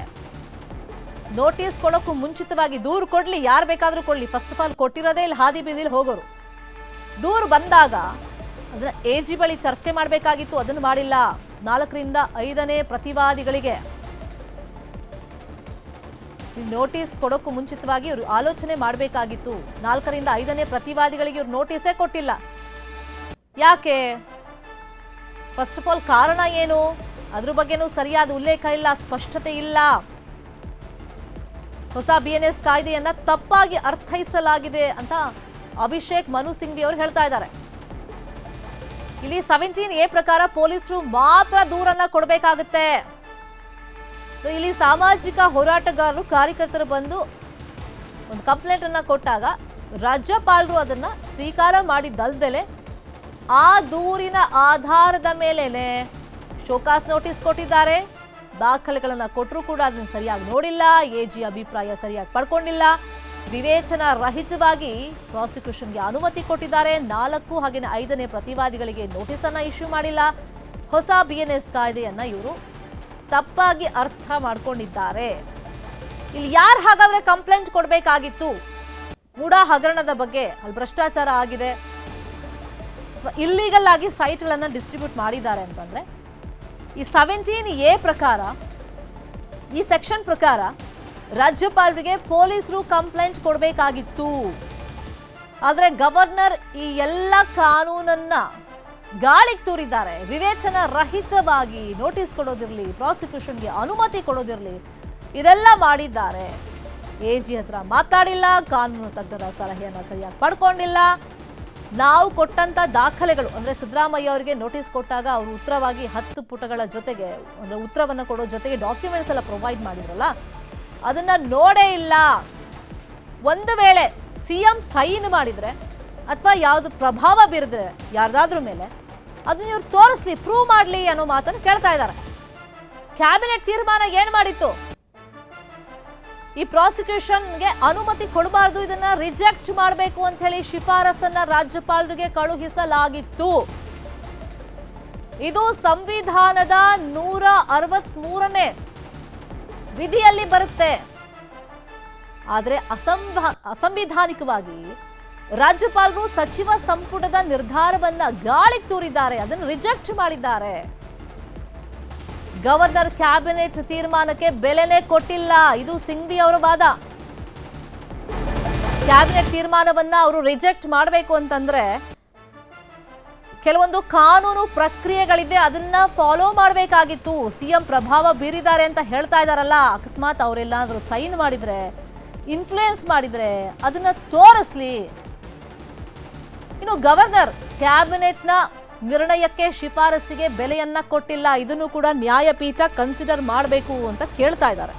ನೋಟಿಸ್ ಕೊಡೋಕ್ಕೂ ಮುಂಚಿತವಾಗಿ ದೂರು ಕೊಡ್ಲಿ, ಯಾರು ಬೇಕಾದ್ರೂ ಕೊಡ್ಲಿ. ಫಸ್ಟ್ ಆಫ್ ಆಲ್ ಕೊಟ್ಟಿರೋದೇ ಇಲ್ಲಿ ಹಾದಿ ಬೀದಿಲಿ ಹೋಗೋರು. ದೂರು ಬಂದಾಗ ಅದನ್ನ ಎಜಿ ಬಳಿ ಚರ್ಚೆ ಮಾಡಬೇಕಾಗಿತ್ತು, ಅದನ್ನು ಮಾಡಿಲ್ಲ. 4ರಿಂದ 5ನೇ ಪ್ರತಿವಾದಿಗಳಿಗೆ ನೋಟಿಸ್ ಕೊಡೋಕ್ಕೂ ಮುಂಚಿತವಾಗಿ ಇವರು ಆಲೋಚನೆ ಮಾಡಬೇಕಾಗಿತ್ತು. 4ರಿಂದ 5ನೇ ಪ್ರತಿವಾದಿಗಳಿಗೆ ಇವರು ನೋಟಿಸೇ ಕೊಟ್ಟಿಲ್ಲ. ಯಾಕೆ? ಫಸ್ಟ್ ಆಫ್ ಆಲ್ ಕಾರಣ ಏನು? ಅದ್ರ ಬಗ್ಗೆನೂ ಸರಿಯಾದ ಉಲ್ಲೇಖ ಇಲ್ಲ, ಸ್ಪಷ್ಟತೆ ಇಲ್ಲ. ಹೊಸ BNS ಕಾಯ್ದೆಯನ್ನ ತಪ್ಪಾಗಿ ಅರ್ಥೈಸಲಾಗಿದೆ ಅಂತ ಅಭಿಷೇಕ್ ಮನು ಸಿಂಘ್ವಿ ಅವರು ಹೇಳ್ತಾ ಇದ್ದಾರೆ. ಇಲ್ಲಿ 17A ಪ್ರಕಾರ ಪೊಲೀಸರು ಮಾತ್ರ ದೂರನ್ನ ಕೊಡಬೇಕಾಗುತ್ತೆ. ಇಲ್ಲಿ ಸಾಮಾಜಿಕ ಹೋರಾಟಗಾರರು, ಕಾರ್ಯಕರ್ತರು ಬಂದು ಒಂದು ಕಂಪ್ಲೇಂಟ್ ಅನ್ನ ಕೊಟ್ಟಾಗ ರಾಜ್ಯಪಾಲರು ಅದನ್ನ ಸ್ವೀಕಾರ ಮಾಡಿದ್ದಲ್ದಲೆ ಆ ದೂರಿನ ಆಧಾರದ ಮೇಲೆನೆ ಶೋಕಾಸ್ ನೋಟಿಸ್ ಕೊಟ್ಟಿದ್ದಾರೆ. ದಾಖಲೆಗಳನ್ನ ಕೊಟ್ಟರು ಕೂಡ ಅದನ್ನ ಸರಿಯಾಗಿ ನೋಡಿಲ್ಲ, ಎಜಿ ಅಭಿಪ್ರಾಯ ಸರಿಯಾಗಿ ಪಡ್ಕೊಂಡಿಲ್ಲ. ವಿವೇಚನಾ ರಹಿತವಾಗಿ ಪ್ರಾಸಿಕ್ಯೂಷನ್ಗೆ ಅನುಮತಿ ಕೊಟ್ಟಿದ್ದಾರೆ. 4 ಹಾಗೆ 5ನೇ ಪ್ರತಿವಾದಿಗಳಿಗೆ ನೋಟಿಸ್ ಅನ್ನ ಇಶ್ಯೂ ಮಾಡಿಲ್ಲ. ಹೊಸ BNS ಕಾಯ್ದೆಯನ್ನ ಇವರು ತಪ್ಪಾಗಿ ಅರ್ಥ ಮಾಡ್ಕೊಂಡಿದ್ದಾರೆ. ಇಲ್ಲಿ ಯಾರು ಹಾಗಾದ್ರೆ ಕಂಪ್ಲೇಂಟ್ ಕೊಡಬೇಕಾಗಿತ್ತು? ಮೂಡಾ ಹಗರಣದ ಬಗ್ಗೆ ಅಲ್ಲಿ ಭ್ರಷ್ಟಾಚಾರ ಆಗಿದೆ ಅಥವಾ ಇಲ್ಲಿಗಲ್ ಆಗಿ ಸೈಟ್ಗಳನ್ನ ಡಿಸ್ಟ್ರಿಬ್ಯೂಟ್ ಮಾಡಿದ್ದಾರೆ ಅಂತಂದ್ರೆ ಈ 17A ಪ್ರಕಾರ, ಈ ಸೆಕ್ಷನ್ ಪ್ರಕಾರ ರಾಜ್ಯಪಾಲರಿಗೆ ಪೊಲೀಸರು ಕಂಪ್ಲೇಂಟ್ ಕೊಡಬೇಕಾಗಿತ್ತು. ಆದ್ರೆ ಗವರ್ನರ್ ಈ ಎಲ್ಲ ಕಾನೂನನ್ನ ಗಾಳಿಗೆ ತೂರಿದ್ದಾರೆ. ವಿವೇಚನಾ ರಹಿತವಾಗಿ ನೋಟಿಸ್ ಕೊಡೋದಿರ್ಲಿ, ಪ್ರಾಸಿಕ್ಯೂಷನ್ಗೆ ಅನುಮತಿ ಕೊಡೋದಿರ್ಲಿ, ಇದೆಲ್ಲ ಮಾಡಿದ್ದಾರೆ. ಎಜಿ ಹತ್ರ ಮಾತಾಡಿಲ್ಲ, ಕಾನೂನು ತಜ್ಞರ ಸಲಹೆಯನ್ನ ಸರಿಯಾಗಿ ಪಡ್ಕೊಂಡಿಲ್ಲ. ನಾವು ಕೊಟ್ಟಂತ ದಾಖಲೆಗಳು ಅಂದ್ರೆ ಸಿದ್ದರಾಮಯ್ಯ ಅವರಿಗೆ ನೋಟಿಸ್ ಕೊಟ್ಟಾಗ ಅವರು ಉತ್ತರವಾಗಿ 10 ಪುಟಗಳ ಜೊತೆಗೆ ಅಂದ್ರೆ ಉತ್ತರವನ್ನು ಕೊಡೋ ಜೊತೆಗೆ ಡಾಕ್ಯುಮೆಂಟ್ಸ್ ಎಲ್ಲ ಪ್ರೊವೈಡ್ ಮಾಡಿದ್ರಲ್ಲ, ಅದನ್ನ ನೋಡೇ ಇಲ್ಲ. ಒಂದು ವೇಳೆ CM ಸೈನ್ ಮಾಡಿದ್ರೆ ಅಥವಾ ಯಾವ್ದು ಪ್ರಭಾವ ಬೀರಿದ್ರೆ ಯಾರ್ದಾದ್ರ ಮೇಲೆ ಅದನ್ನ ಇವ್ರು ತೋರಿಸ್ಲಿ, ಪ್ರೂವ್ ಮಾಡ್ಲಿ ಅನ್ನೋ ಮಾತನ್ನು ಕೇಳ್ತಾ ಇದ್ದಾರೆ. ಕ್ಯಾಬಿನೆಟ್ ತೀರ್ಮಾನ ಏನ್ ಮಾಡಿತ್ತು? ಈ ಪ್ರಾಸಿಕ್ಯೂಷನ್ಗೆ ಅನುಮತಿ ಕೊಡಬಾರ್ದು, ಇದನ್ನ ರಿಜೆಕ್ಟ್ ಮಾಡಬೇಕು ಅಂತ ಹೇಳಿ ಶಿಫಾರಸನ್ನ ರಾಜ್ಯಪಾಲರಿಗೆ ಕಳುಹಿಸಲಾಗಿತ್ತು. ಇದು ಸಂವಿಧಾನದ 163ನೇ ವಿಧಿಯಲ್ಲಿ ಬರುತ್ತೆ. ಆದ್ರೆ ಅಸಂವಿಧಾನಿಕವಾಗಿ ರಾಜ್ಯಪಾಲರು ಸಚಿವ ಸಂಪುಟದ ನಿರ್ಧಾರವನ್ನ ಗಾಳಿಗೆ ತೂರಿದ್ದಾರೆ, ಅದನ್ನು ರಿಜೆಕ್ಟ್ ಮಾಡಿದ್ದಾರೆ. ಗವರ್ನರ್ ಕ್ಯಾಬಿನೆಟ್ ತೀರ್ಮಾನಕ್ಕೆ ಬೆಲೆನೇ ಕೊಟ್ಟಿಲ್ಲ, ಇದು ಸಿಂಘ್ವಿ ಅವರ ವಾದ. ಕ್ಯಾಬಿನೆಟ್ ತೀರ್ಮಾನವನ್ನ ಅವರು ರಿಜೆಕ್ಟ್ ಮಾಡಬೇಕು ಅಂತಂದ್ರೆ ಕೆಲವೊಂದು ಕಾನೂನು ಪ್ರಕ್ರಿಯೆಗಳಿದೆ, ಅದನ್ನ ಫಾಲೋ ಮಾಡಬೇಕಾಗಿತ್ತು. CM ಪ್ರಭಾವ ಬೀರಿದ್ದಾರೆ ಅಂತ ಹೇಳ್ತಾ ಇದಾರಲ್ಲ, ಅಕಸ್ಮಾತ್ ಅವರೆಲ್ಲಾದ್ರೂ ಸೈನ್ ಮಾಡಿದ್ರೆ, ಇನ್ಫ್ಲೂಯೆನ್ಸ್ ಮಾಡಿದ್ರೆ ಅದನ್ನ ತೋರಿಸ್ಲಿ. ಇನ್ನು ಗವರ್ನರ್ ಕ್ಯಾಬಿನೆಟ್ನ ನಿರ್ಣಯಕ್ಕೆ, ಶಿಫಾರಸ್ಸಿಗೆ ಬೆಲೆಯನ್ನ ಕೊಟ್ಟಿಲ್ಲ, ಇದನ್ನು ಕೂಡ ನ್ಯಾಯಪೀಠ ಕನ್ಸಿಡರ್ ಮಾಡಬೇಕು ಅಂತ ಕೇಳ್ತಾ ಇದ್ದಾರೆ.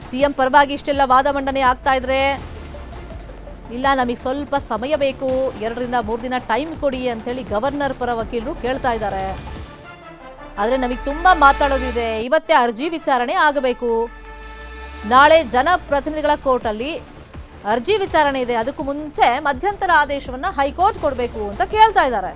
CM ಪರವಾಗಿ ಇಷ್ಟೆಲ್ಲ ವಾದ ಮಂಡನೆ ಆಗ್ತಾ ಇದ್ರೆ, ಇಲ್ಲ ನಮಗೆ ಸ್ವಲ್ಪ ಸಮಯ ಬೇಕು, 2ರಿಂದ 3 ದಿನ ಟೈಮ್ ಕೊಡಿ ಅಂತೇಳಿ ಗವರ್ನರ್ ಪರ ವಕೀಲರು ಕೇಳ್ತಾ ಇದ್ದಾರೆ. ಆದರೆ ನಮಗೆ ತುಂಬಾ ಮಾತಾಡೋದಿದೆ, ಇವತ್ತೇ ಅರ್ಜಿ ವಿಚಾರಣೆ ಆಗಬೇಕು, ನಾಳೆ ಜನಪ್ರತಿನಿಧಿಗಳ ಕೋರ್ಟಲ್ಲಿ ಅರ್ಜಿ ವಿಚಾರಣೆ ಇದೆ, ಅದಕ್ಕೂ ಮುಂಚೆ ಮಧ್ಯಂತರ ಆದೇಶವನ್ನ ಹೈಕೋರ್ಟ್ ಕೊಡಬೇಕು ಅಂತ ಕೇಳ್ತಾ ಇದ್ದಾರೆ.